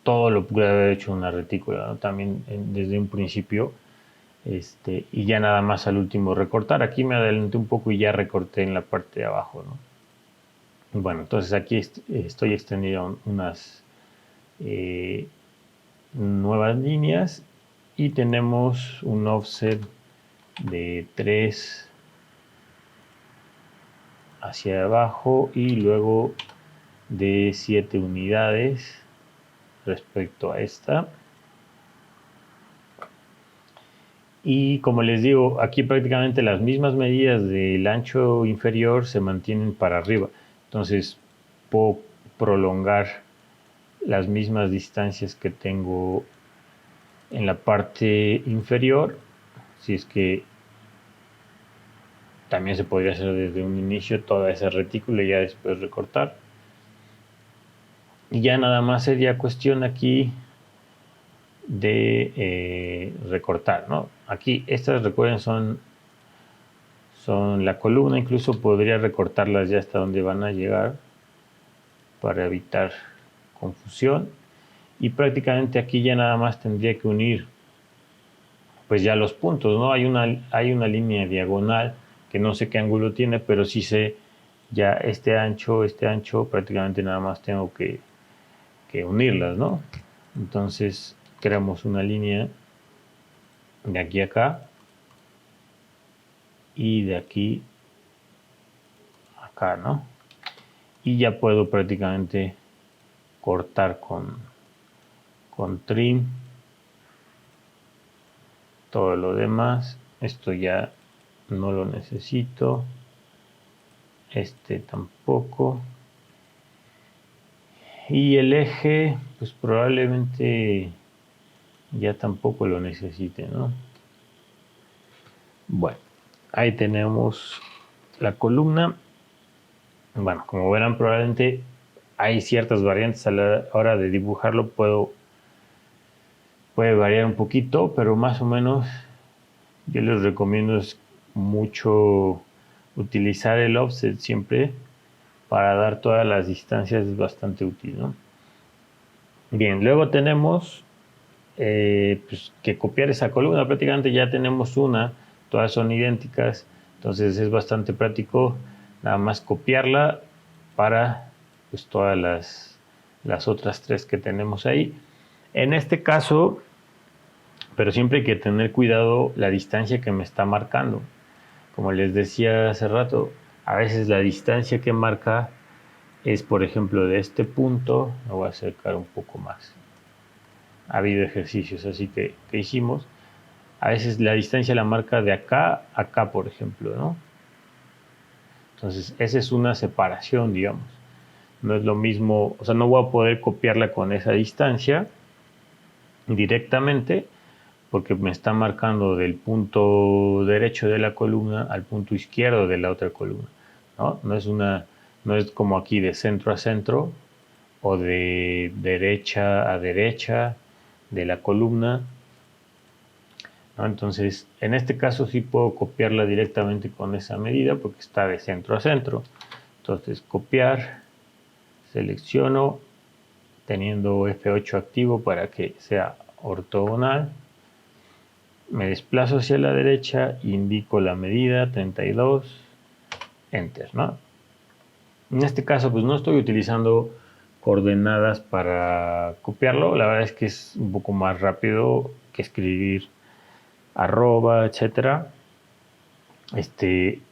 todo lo pude haber hecho una retícula, ¿no? También desde un principio. Y ya nada más al último recortar. Aquí me adelanté un poco y ya recorté en la parte de abajo, ¿no? Bueno, entonces aquí estoy extendiendo unas nuevas líneas y tenemos un offset de 3 hacia abajo y luego de 7 unidades respecto a esta. Y como les digo, aquí prácticamente las mismas medidas del ancho inferior se mantienen para arriba. Entonces puedo prolongar las mismas distancias que tengo en la parte inferior. Si es que también se podría hacer desde un inicio toda esa retícula y ya después recortar. Y ya nada más sería cuestión aquí de recortar, ¿no? Aquí estas, recuerden, son la columna. Incluso podría recortarlas ya hasta donde van a llegar para evitar confusión. Y prácticamente aquí ya nada más tendría que unir pues ya los puntos, ¿no? Hay una línea diagonal que no sé qué ángulo tiene, pero sí sé ya este ancho, prácticamente nada más tengo que unirlas, ¿no? Entonces creamos una línea de aquí a acá y de aquí a acá, ¿no? Y ya puedo prácticamente cortar con trim todo lo demás. Esto ya no lo necesito, tampoco, y el eje pues probablemente ya tampoco lo necesite, ¿no? Bueno, ahí tenemos la columna. Bueno, como verán, probablemente hay ciertas variantes a la hora de dibujarlo, puede variar un poquito, pero más o menos yo les recomiendo mucho utilizar el offset siempre para dar todas las distancias, es bastante útil, ¿no? Bien, luego tenemos pues, que copiar esa columna. Prácticamente ya tenemos una, todas son idénticas, entonces es bastante práctico nada más copiarla para pues, todas las otras tres que tenemos ahí. En este caso, pero siempre hay que tener cuidado la distancia que me está marcando. Como les decía hace rato, a veces la distancia que marca es, por ejemplo, de este punto, me voy a acercar un poco más. Ha habido ejercicios así que hicimos. A veces la distancia la marca de acá a acá, por ejemplo, ¿no? Entonces, esa es una separación, digamos. No es lo mismo, o sea, no voy a poder copiarla con esa distancia directamente porque me está marcando del punto derecho de la columna al punto izquierdo de la otra columna, ¿no? No es como aquí de centro a centro o de derecha a derecha de la columna, ¿no? Entonces, en este caso sí puedo copiarla directamente con esa medida porque está de centro a centro. Entonces, copiar, selecciono teniendo F8 activo para que sea ortogonal. Me desplazo hacia la derecha, indico la medida 32, enter, ¿no? En este caso, pues no estoy utilizando coordenadas para copiarlo. La verdad es que es un poco más rápido que escribir arroba, etcétera.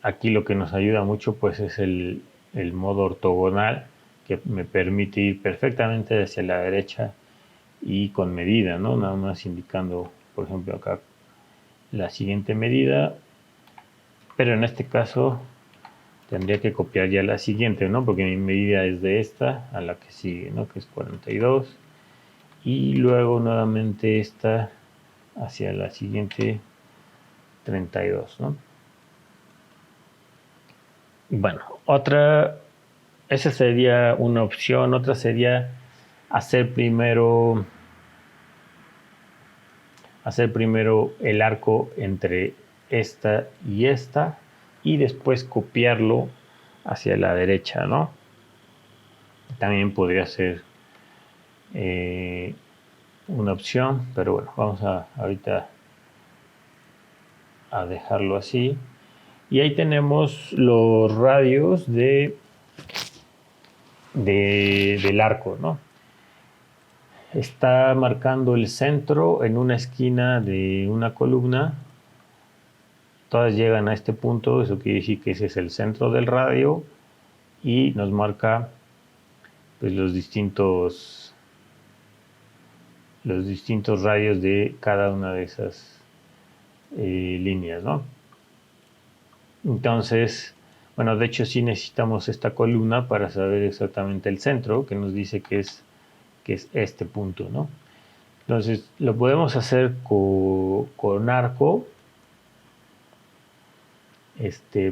Aquí lo que nos ayuda mucho pues es el modo ortogonal que me permite ir perfectamente hacia la derecha y con medida, ¿no? Nada más indicando, por ejemplo, acá la siguiente medida, pero en este caso tendría que copiar ya la siguiente, ¿no? Porque mi medida es de esta a la que sigue, ¿no? Que es 42 y luego nuevamente esta hacia la siguiente 32, ¿no? Bueno, esa sería una opción. Otra sería hacer primero, el arco entre esta y después copiarlo hacia la derecha, ¿no? También podría ser una opción, pero bueno, vamos ahorita a dejarlo así. Y ahí tenemos los radios del arco, ¿no? Está marcando el centro en una esquina de una columna. Todas llegan a este punto, eso quiere decir que ese es el centro del radio y nos marca pues, los distintos radios de cada una de esas líneas, ¿no? Entonces, bueno, de hecho sí necesitamos esta columna para saber exactamente el centro, que nos dice que es este punto, ¿no? Entonces, lo podemos hacer con arco,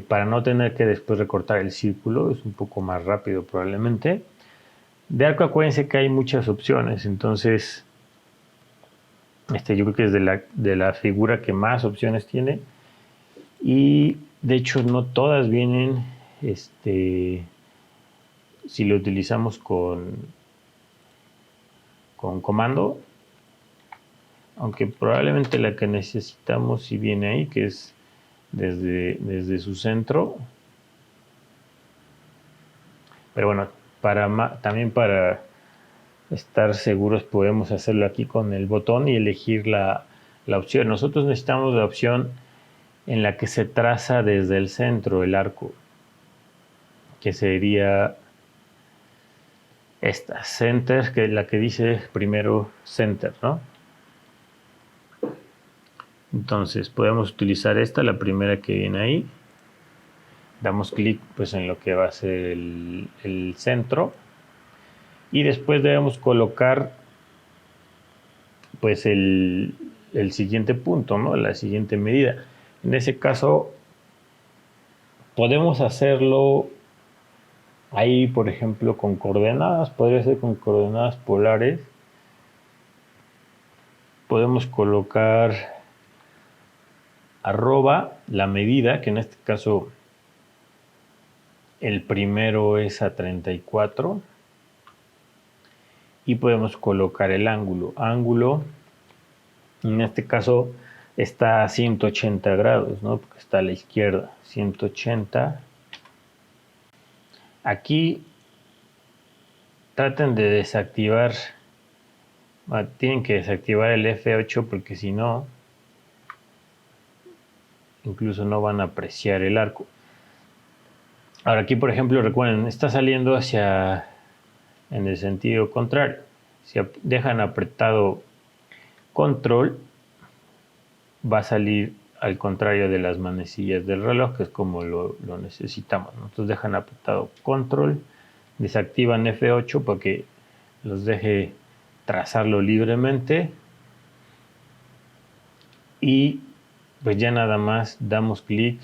para no tener que después recortar el círculo, es un poco más rápido probablemente. De arco acuérdense que hay muchas opciones, entonces yo creo que es de la figura que más opciones tiene y de hecho no todas vienen si lo utilizamos con comando, aunque probablemente la que necesitamos si viene ahí, que es desde su centro, pero bueno, también para estar seguros podemos hacerlo aquí con el botón y elegir la opción. Nosotros necesitamos la opción en la que se traza desde el centro el arco, que sería esta, center, que es la que dice primero center, ¿no? Entonces podemos utilizar esta, la primera que viene ahí. Damos clic pues en lo que va a ser el centro y después debemos colocar pues el siguiente punto, ¿no? La siguiente medida. En ese caso podemos hacerlo Ahí, por ejemplo, con coordenadas, podría ser con coordenadas polares. Podemos colocar arroba la medida, que en este caso el primero es a 34. Y podemos colocar el ángulo. Ángulo, en este caso, está a 180 grados, ¿no? Porque está a la izquierda, 180. Aquí traten de desactivar, tienen que desactivar el F8 porque si no, incluso no van a apreciar el arco. Ahora aquí, por ejemplo, recuerden, está saliendo hacia en el sentido contrario. Si dejan apretado control, va a salir al contrario de las manecillas del reloj, que es como lo necesitamos, ¿no? Entonces dejan apretado control, desactivan F8 para que los deje trazarlo libremente y pues ya nada más damos clic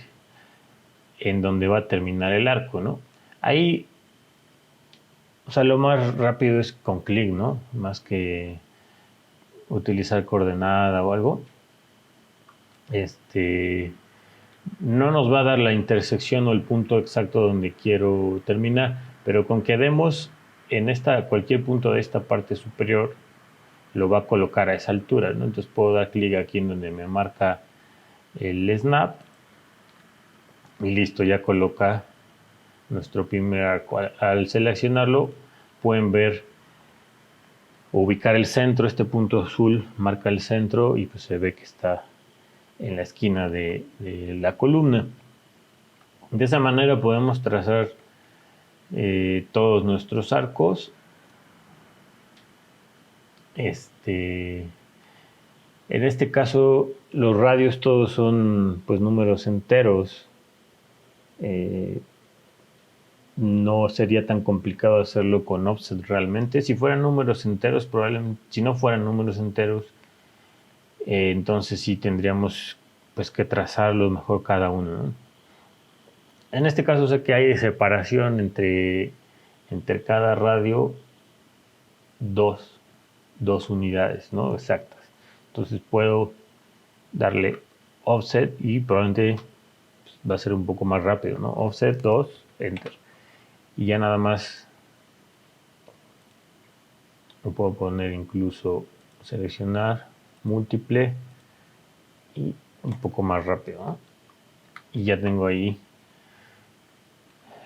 en donde va a terminar el arco, ¿no? Ahí, o sea, lo más rápido es con clic, ¿no? Más que utilizar coordenada o algo. No nos va a dar la intersección o el punto exacto donde quiero terminar, pero con que demos en cualquier punto de esta parte superior, lo va a colocar a esa altura, ¿no? Entonces puedo dar clic aquí en donde me marca el snap y listo, ya coloca nuestro primer arco. Al seleccionarlo pueden ver, ubicar el centro, este punto azul marca el centro y pues se ve que está en la esquina de la columna. De esa manera podemos trazar todos nuestros arcos. En este caso los radios todos son pues números enteros. No sería tan complicado hacerlo con offset realmente. Si fueran números enteros, probablemente, si no fueran números enteros, entonces sí tendríamos pues que trazarlo mejor cada uno, ¿no? En este caso sé que hay separación entre cada radio dos unidades, ¿no? Exactas. Entonces puedo darle offset y probablemente va a ser un poco más rápido, ¿no? Offset 2, enter. Y ya nada más lo puedo poner incluso seleccionar múltiple y un poco más rápido, ¿no? Y ya tengo ahí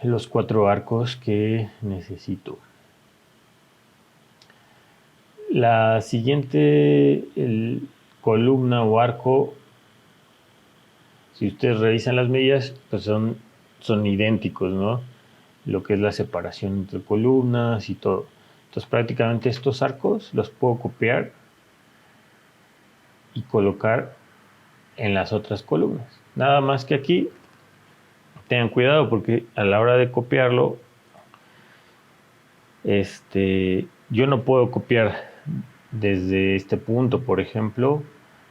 los 4 arcos que necesito. La siguiente columna o arco, si ustedes revisan las medidas, pues son idénticos, ¿no? Lo que es la separación entre columnas y todo. Entonces prácticamente estos arcos los puedo copiar y colocar en las otras columnas. Nada más que aquí tengan cuidado porque a la hora de copiarlo, yo no puedo copiar desde este punto, por ejemplo,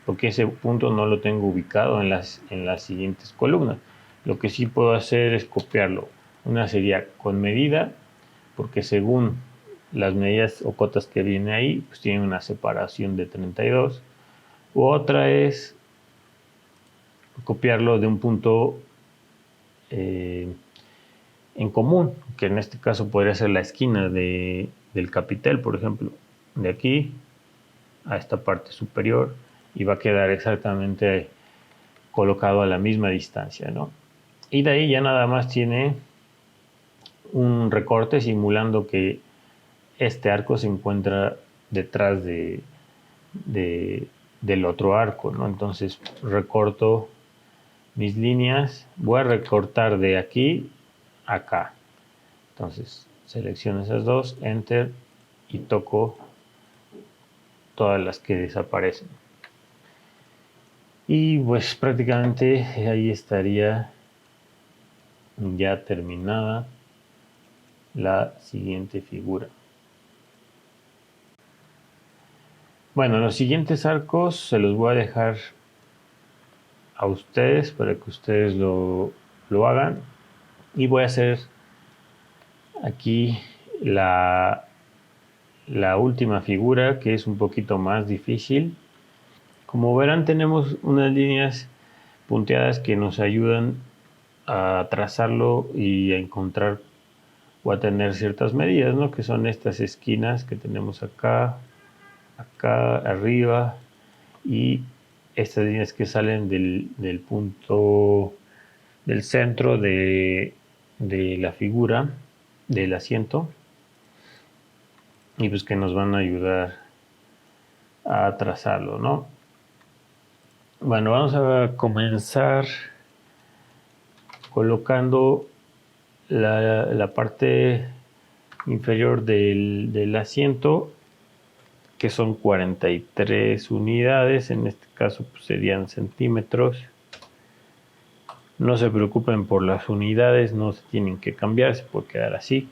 porque ese punto no lo tengo ubicado en las siguientes columnas. Lo que sí puedo hacer es copiarlo. Una sería con medida, porque según las medidas o cotas que viene ahí, pues tiene una separación de 32. U otra es copiarlo de un punto en común, que en este caso podría ser la esquina del capitel, por ejemplo, de aquí a esta parte superior y va a quedar exactamente colocado a la misma distancia, ¿no? Y de ahí ya nada más tiene un recorte simulando que este arco se encuentra detrás del otro arco, ¿no? Entonces recorto mis líneas, voy a recortar de aquí a acá. Entonces selecciono esas dos, enter y toco todas las que desaparecen. Y pues prácticamente ahí estaría ya terminada la siguiente figura. Bueno, los siguientes arcos se los voy a dejar a ustedes para que ustedes lo hagan. Y voy a hacer aquí la última figura, que es un poquito más difícil. Como verán, tenemos unas líneas punteadas que nos ayudan a trazarlo y a encontrar o a tener ciertas medidas, ¿no? Que son estas esquinas que tenemos acá, acá, arriba, y estas líneas que salen del punto del centro de la figura del asiento, y pues que nos van a ayudar a trazarlo, ¿no? Bueno, vamos a comenzar colocando la parte inferior del asiento, que son 43 unidades, en este caso pues serían centímetros. No se preocupen por las unidades, no se tienen que cambiar, se puede quedar así.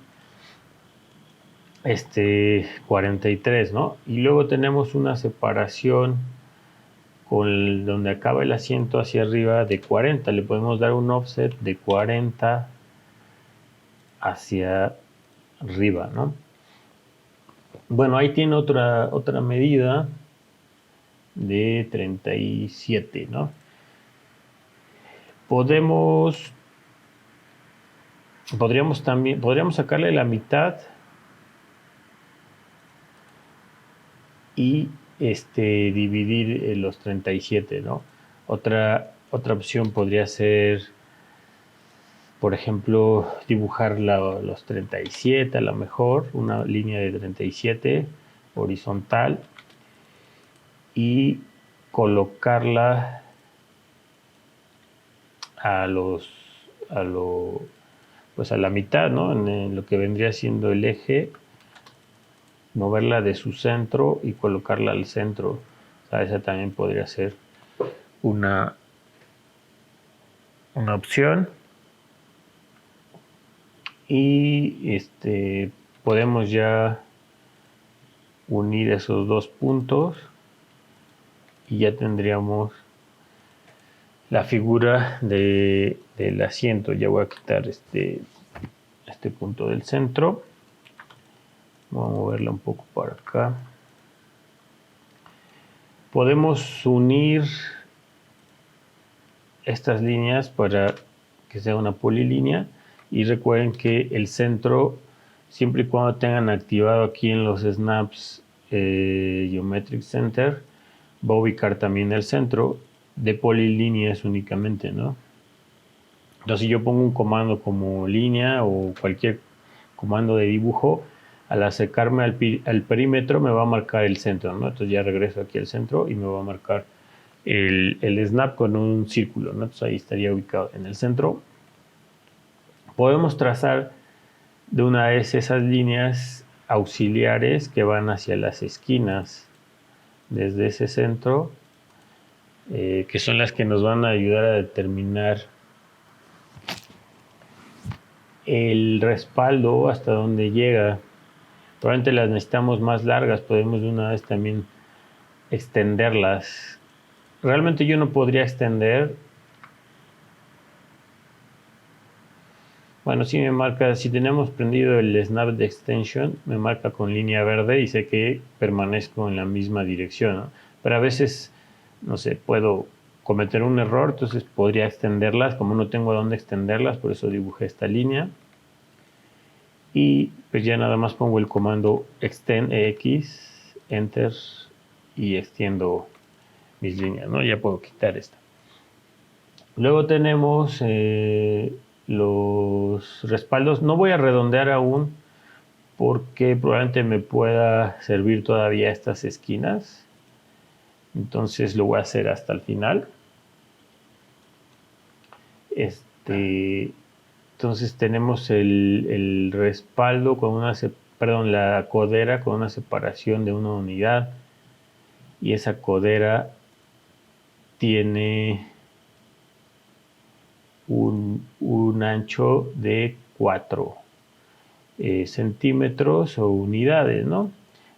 43, ¿no? Y luego tenemos una separación con donde acaba el asiento hacia arriba de 40. Le podemos dar un offset de 40 hacia arriba, ¿no? Bueno, ahí tiene otra medida de 37, ¿no? Podríamos sacarle la mitad y dividir los 37, ¿no? Otra opción podría ser, por ejemplo, dibujar los 37, a lo mejor, una línea de 37 horizontal, y colocarla pues a la mitad, ¿no? En lo que vendría siendo el eje, moverla de su centro y colocarla al centro. O sea, esa también podría ser una opción. Y podemos ya unir esos dos puntos y ya tendríamos la figura del asiento. Ya voy a quitar este punto del centro. Voy a moverla un poco para acá. Podemos unir estas líneas para que sea una polilínea, y recuerden que el centro, siempre y cuando tengan activado aquí en los snaps Geometric Center, va a ubicar también el centro de polilíneas únicamente, ¿no? Entonces, si yo pongo un comando como línea o cualquier comando de dibujo, al acercarme al perímetro me va a marcar el centro, ¿no? Entonces ya regreso aquí al centro y me va a marcar el snap con un círculo, ¿no? Entonces ahí estaría ubicado en el centro. Podemos trazar de una vez esas líneas auxiliares que van hacia las esquinas desde ese centro, que son las que nos van a ayudar a determinar el respaldo hasta donde llega. Probablemente las necesitamos más largas, podemos de una vez también extenderlas. Realmente yo no podría extender. Bueno, sí me marca, si tenemos prendido el snap de extension, me marca con línea verde y sé que permanezco en la misma dirección, ¿no? Pero a veces, no sé, puedo cometer un error, entonces podría extenderlas. Como no tengo a dónde extenderlas, por eso dibujé esta línea. Y pues ya nada más pongo el comando extend X, enter, y extiendo mis líneas, ¿no? Ya puedo quitar esta. Luego tenemos los respaldos. No voy a redondear aún porque probablemente me pueda servir todavía estas esquinas. Entonces lo voy a hacer hasta el final. Entonces tenemos el respaldo con la codera con una separación de una unidad, y esa codera tiene un ancho de 4 centímetros o unidades, ¿no?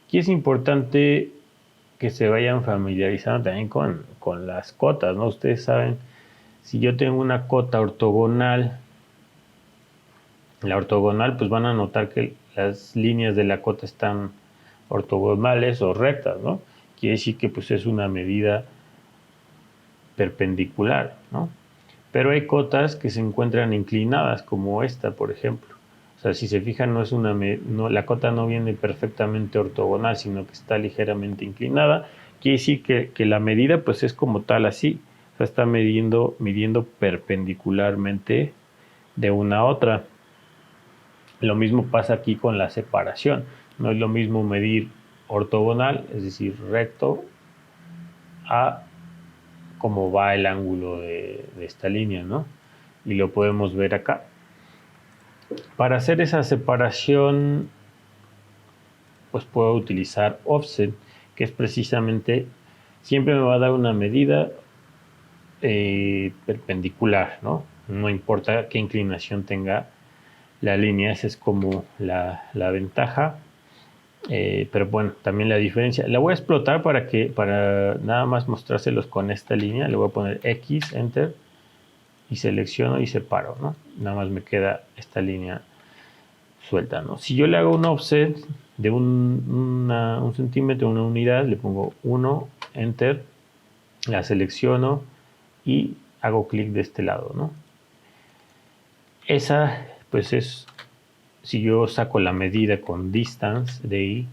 Aquí es importante que se vayan familiarizando también con las cotas, ¿no? Ustedes saben, si yo tengo una cota ortogonal la ortogonal, pues van a notar que las líneas de la cota están ortogonales o rectas, ¿no? Quiere decir que pues es una medida perpendicular, ¿no? Pero hay cotas que se encuentran inclinadas, como esta, por ejemplo. O sea, si se fijan, la cota no viene perfectamente ortogonal, sino que está ligeramente inclinada. Quiere decir que la medida pues es como tal así. O sea, está midiendo perpendicularmente de una a otra. Lo mismo pasa aquí con la separación. No es lo mismo medir ortogonal, es decir, recto, a cómo va el ángulo de esta línea, ¿no? Y lo podemos ver acá. Para hacer esa separación, pues puedo utilizar offset, que es precisamente, siempre me va a dar una medida perpendicular, ¿no? No importa qué inclinación tenga la línea, esa es como la ventaja. Pero bueno, también la diferencia. La voy a explotar para nada más mostrárselos con esta línea. Le voy a poner X, Enter, y selecciono y separo, ¿no? Nada más me queda esta línea suelta, ¿no? Si yo le hago un offset de un centímetro, una unidad, le pongo 1, Enter, la selecciono y hago clic de este lado, ¿no? Esa, pues es, si yo saco la medida con distance de I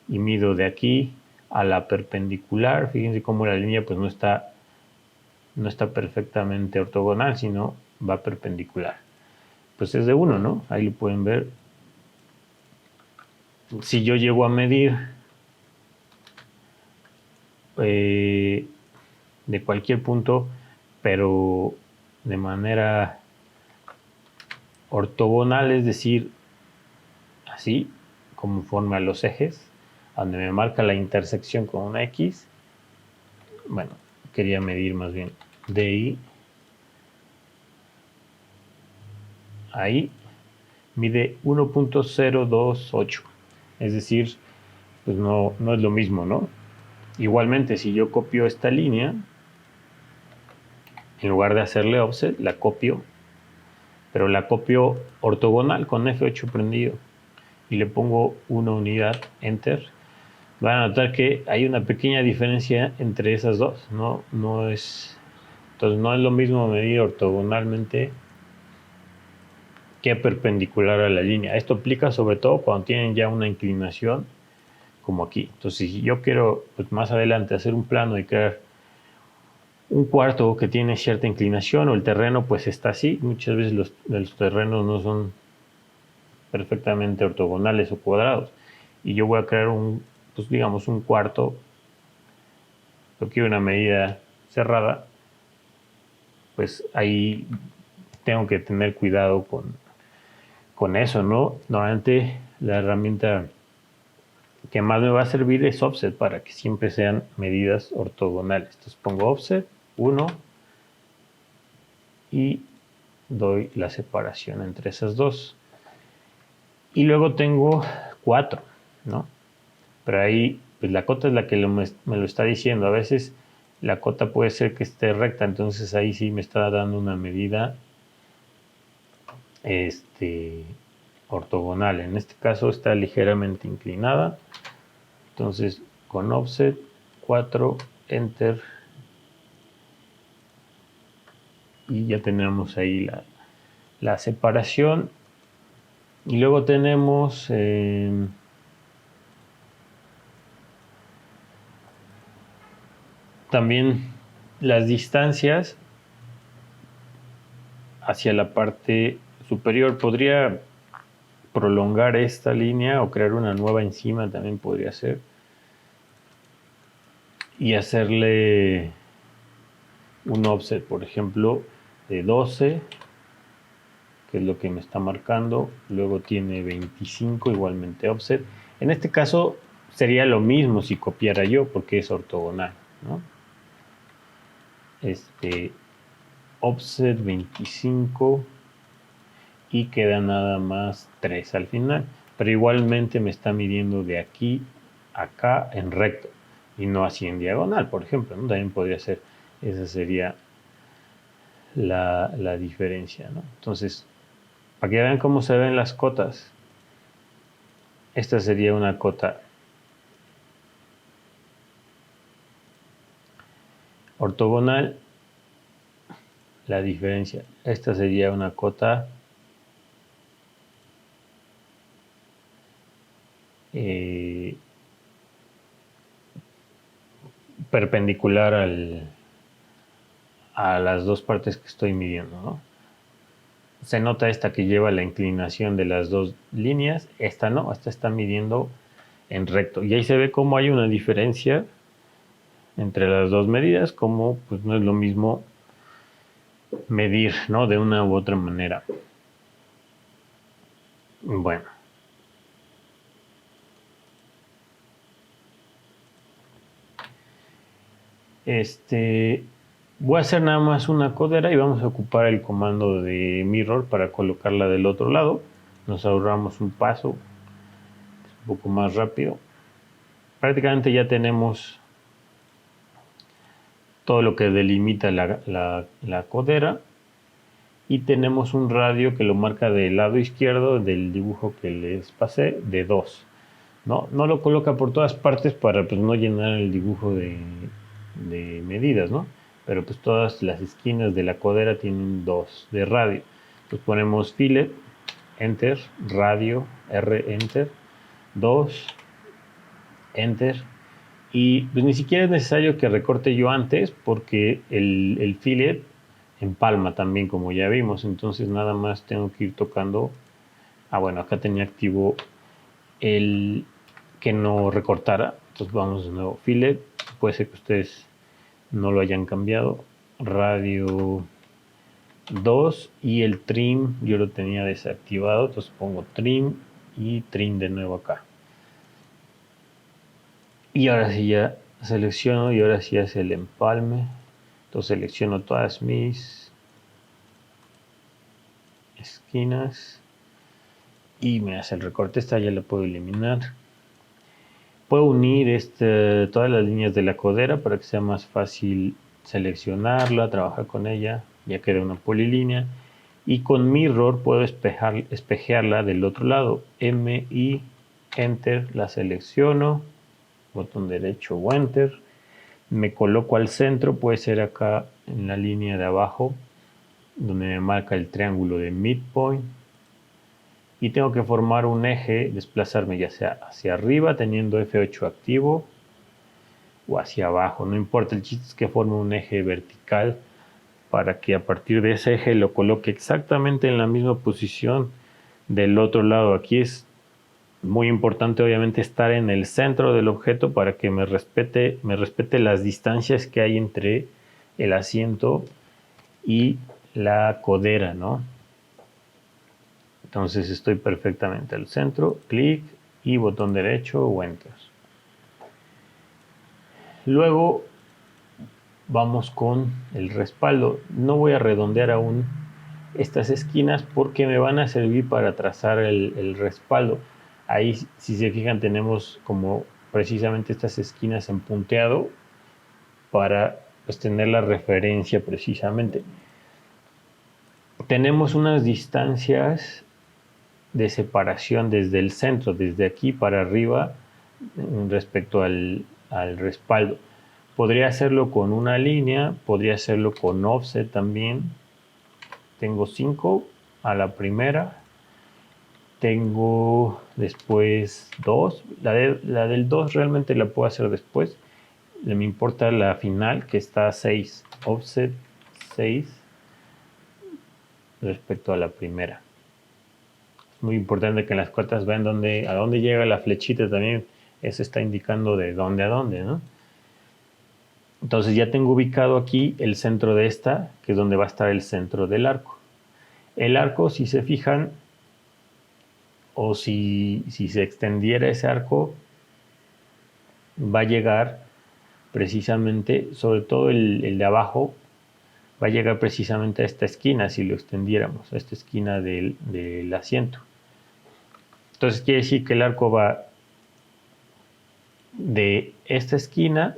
y mido de aquí a la perpendicular, fíjense cómo la línea pues no está perfectamente ortogonal, sino va perpendicular. Pues es de 1, ¿no? Ahí lo pueden ver. Si yo llego a medir de cualquier punto, pero de manera ortogonal, es decir, así, conforme a los ejes, donde me marca la intersección con una X, bueno, quería medir más bien de ahí, mide 1.028, es decir, pues no es lo mismo, ¿no? Igualmente, si yo copio esta línea, en lugar de hacerle offset, la copio, pero la copio ortogonal con F8 prendido y le pongo una unidad, Enter. Van a notar que hay una pequeña diferencia entre esas dos, entonces no es lo mismo medir ortogonalmente que perpendicular a la línea. Esto aplica sobre todo cuando tienen ya una inclinación como aquí. Entonces, si yo quiero pues, más adelante hacer un plano y crear un cuarto que tiene cierta inclinación o el terreno pues está así, muchas veces los terrenos no son perfectamente ortogonales o cuadrados, y yo voy a crear pues digamos un cuarto, yo quiero una medida cerrada, pues ahí tengo que tener cuidado con eso, ¿no? Normalmente la herramienta que más me va a servir es offset para que siempre sean medidas ortogonales. Entonces pongo offset 1 y doy la separación entre esas dos. Y luego tengo 4, ¿no? Pero ahí, pues la cota es la que me lo está diciendo. A veces la cota puede ser que esté recta, entonces ahí sí me está dando una medida ortogonal. En este caso está ligeramente inclinada. Entonces con offset 4, Enter, y ya tenemos ahí la separación. Y luego tenemos también las distancias hacia la parte superior. Podría prolongar esta línea o crear una nueva encima, también podría ser, y hacerle un offset, por ejemplo, de 12, que es lo que me está marcando. Luego tiene 25, igualmente offset. En este caso sería lo mismo si copiara yo, porque es ortogonal, ¿no? Offset 25 y queda nada más 3 al final, pero igualmente me está midiendo de aquí a acá en recto y no así en diagonal, por ejemplo, ¿no? También podría ser, esa sería la diferencia, ¿no? Entonces, para que vean cómo se ven las cotas. Esta sería una cota ortogonal. La diferencia, esta sería una cota perpendicular a las dos partes que estoy midiendo, ¿no? Se nota esta que lleva la inclinación de las dos líneas, esta no, esta está midiendo en recto. Y ahí se ve cómo hay una diferencia entre las dos medidas, como pues no es lo mismo medir, ¿no? De una u otra manera. Bueno. Voy a hacer nada más una codera y vamos a ocupar el comando de mirror para colocarla del otro lado. Nos ahorramos un paso, un poco más rápido. Prácticamente ya tenemos todo lo que delimita la codera y tenemos un radio que lo marca del lado izquierdo del dibujo que les pasé de 2. No lo coloca por todas partes para pues, no llenar el dibujo de medidas, ¿no? Pero pues todas las esquinas de la codera tienen 2 de radio. Entonces ponemos fillet, enter, radio, R, enter, 2, enter. Y pues ni siquiera es necesario que recorte yo antes porque el fillet empalma también, como ya vimos. Entonces nada más tengo que ir tocando. Bueno, acá tenía activo el que no recortara. Entonces vamos de nuevo, fillet. Puede ser que ustedes no lo hayan cambiado. Radio 2 y el trim yo lo tenía desactivado. Entonces pongo trim y trim de nuevo acá. Y ahora sí ya selecciono y ahora sí hace el empalme. Entonces selecciono todas mis esquinas y me hace el recorte. Esta ya la puedo eliminar. Puedo unir todas las líneas de la codera para que sea más fácil seleccionarla, trabajar con ella. Ya queda una polilínea. Y con mirror puedo espejearla del otro lado. M y enter, la selecciono. Botón derecho o enter. Me coloco al centro, puede ser acá en la línea de abajo, donde me marca el triángulo de midpoint. Y tengo que formar un eje, desplazarme ya sea hacia arriba teniendo F8 activo o hacia abajo, no importa, el chiste es que forme un eje vertical para que a partir de ese eje lo coloque exactamente en la misma posición del otro lado. Aquí es muy importante obviamente estar en el centro del objeto para que me respete las distancias que hay entre el asiento y la codera, ¿no? Entonces estoy perfectamente al centro, clic y botón derecho o enter. Luego vamos con el respaldo. No voy a redondear aún estas esquinas porque me van a servir para trazar el respaldo. Ahí, si se fijan, tenemos como precisamente estas esquinas en punteado para pues, tener la referencia precisamente. Tenemos unas distancias de separación desde el centro, desde aquí para arriba respecto al respaldo. Podría hacerlo con una línea, podría hacerlo con offset también. Tengo 5 a la primera. Tengo después 2. La del 2 realmente la puedo hacer después. Me importa la final que está a 6. Offset 6 respecto a la primera. Es muy importante que en las cuartas vean a dónde llega la flechita también. Eso está indicando de dónde a dónde, ¿no? Entonces ya tengo ubicado aquí el centro de esta, que es donde va a estar el centro del arco. El arco, si se fijan, o si se extendiera ese arco, va a llegar precisamente, sobre todo el de abajo, va a llegar precisamente a esta esquina, si lo extendiéramos, a esta esquina del asiento. Entonces quiere decir que el arco va de esta esquina,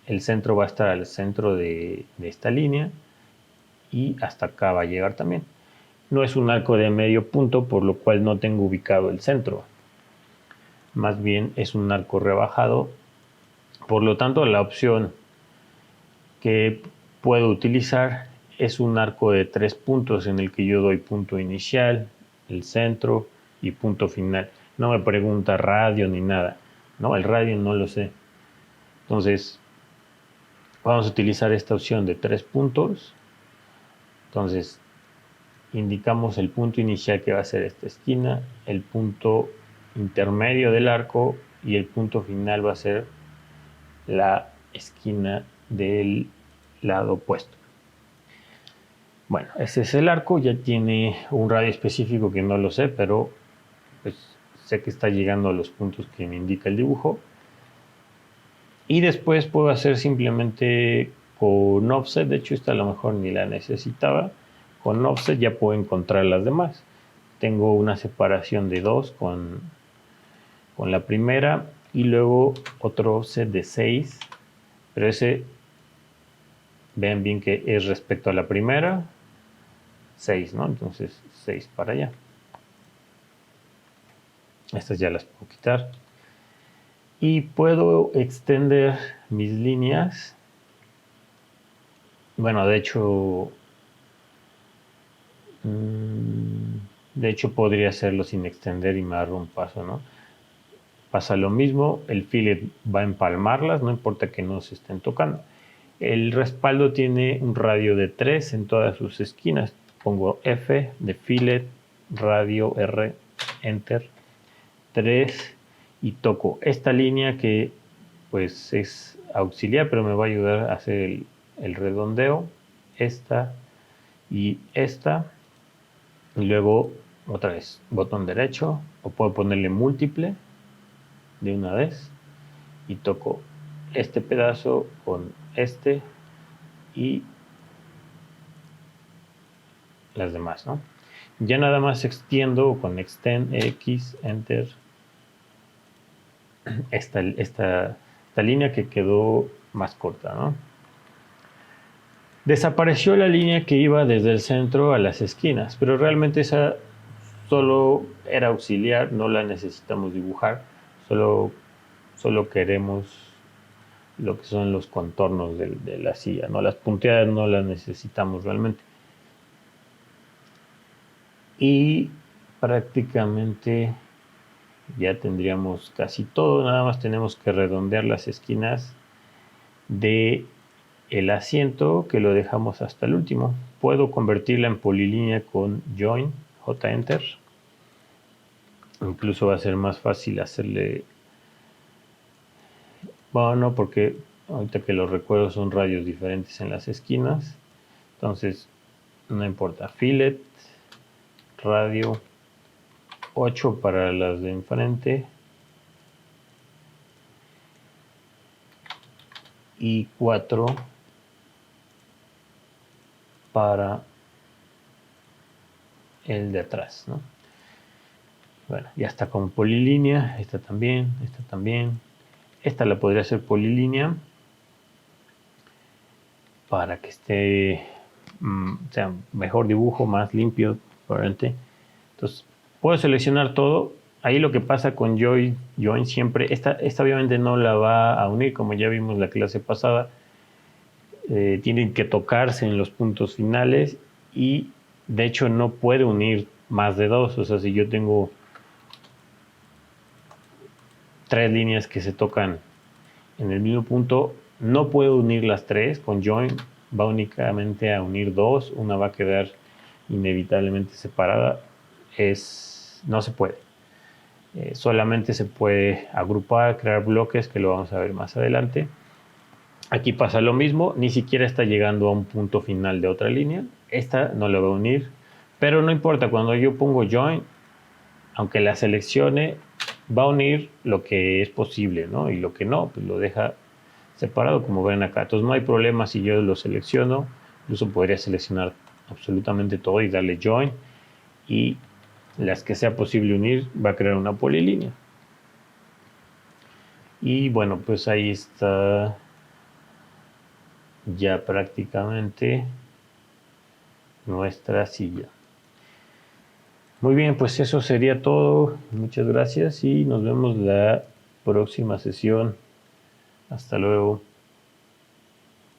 el centro va a estar al centro de esta línea y hasta acá va a llegar también. no es un arco de medio punto, por lo cual no tengo ubicado el centro. Más bien es un arco rebajado. Por lo tanto, la opción que puedo utilizar es un arco de 3 puntos en el que yo doy punto inicial, el centro y punto final. No me pregunta radio ni nada. No, el radio no lo sé. Entonces, vamos a utilizar esta opción de 3 puntos. Entonces, indicamos el punto inicial que va a ser esta esquina, el punto intermedio del arco y el punto final va a ser la esquina del lado opuesto. Bueno, ese es el arco, ya tiene un radio específico que no lo sé, pero pues sé que está llegando a los puntos que me indica el dibujo. Y después puedo hacer simplemente con offset, de hecho esta a lo mejor ni la necesitaba. Con offset ya puedo encontrar las demás. Tengo una separación de 2 con la primera y luego otro offset de 6, pero ese vean bien que es respecto a la primera 6, ¿no? Entonces 6 para allá. Estas ya las puedo quitar. Y puedo extender mis líneas. Bueno, de hecho podría hacerlo sin extender y me ahorro un paso, ¿no? Pasa lo mismo, el fillet va a empalmarlas, no importa que no se estén tocando. El respaldo tiene un radio de 3 en todas sus esquinas. Pongo F de fillet, radio R, enter, 3 y toco esta línea que pues es auxiliar, pero me va a ayudar a hacer el redondeo, esta y esta. Y luego otra vez botón derecho, o puedo ponerle múltiple de una vez y toco este pedazo con este y las demás, ¿no? Ya nada más extiendo con extend X, enter, esta línea que quedó más corta, ¿no? Desapareció la línea que iba desde el centro a las esquinas, pero realmente esa solo era auxiliar, no la necesitamos dibujar, solo queremos lo que son los contornos de la silla, ¿no? Las punteadas no las necesitamos realmente. Y prácticamente ya tendríamos casi todo, nada más tenemos que redondear las esquinas de el asiento que lo dejamos hasta el último. Puedo convertirla en polilínea con join, J enter. Incluso va a ser más fácil hacerle, bueno, no, porque ahorita que lo recuerdo son radios diferentes en las esquinas, entonces no importa, fillet, radio 8 para las de enfrente y 4 para el de atrás, ¿no? Bueno, ya está con polilínea, esta también, esta también. Esta la podría hacer polilínea para que esté, sea mejor dibujo, más limpio, probablemente. Entonces, puedo seleccionar todo. Ahí lo que pasa con join siempre, esta obviamente no la va a unir, como ya vimos la clase pasada. Tienen que tocarse en los puntos finales y de hecho no puede unir más de 2. O sea, si yo tengo 3 líneas que se tocan en el mismo punto, no puedo unir las 3 con join, va únicamente a unir 2, una va a quedar inevitablemente separada, no se puede. Solamente se puede agrupar, crear bloques, que lo vamos a ver más adelante. Aquí pasa lo mismo, ni siquiera está llegando a un punto final de otra línea. Esta no la va a unir, pero no importa, cuando yo pongo join, aunque la seleccione, va a unir lo que es posible, ¿no? Y lo que no, pues lo deja separado, como ven acá. Entonces no hay problema si yo lo selecciono, incluso podría seleccionar absolutamente todo y darle join, y las que sea posible unir va a crear una polilínea. Y bueno, pues ahí está ya prácticamente nuestra silla. Muy bien, pues eso sería todo. Muchas gracias y nos vemos la próxima sesión. Hasta luego.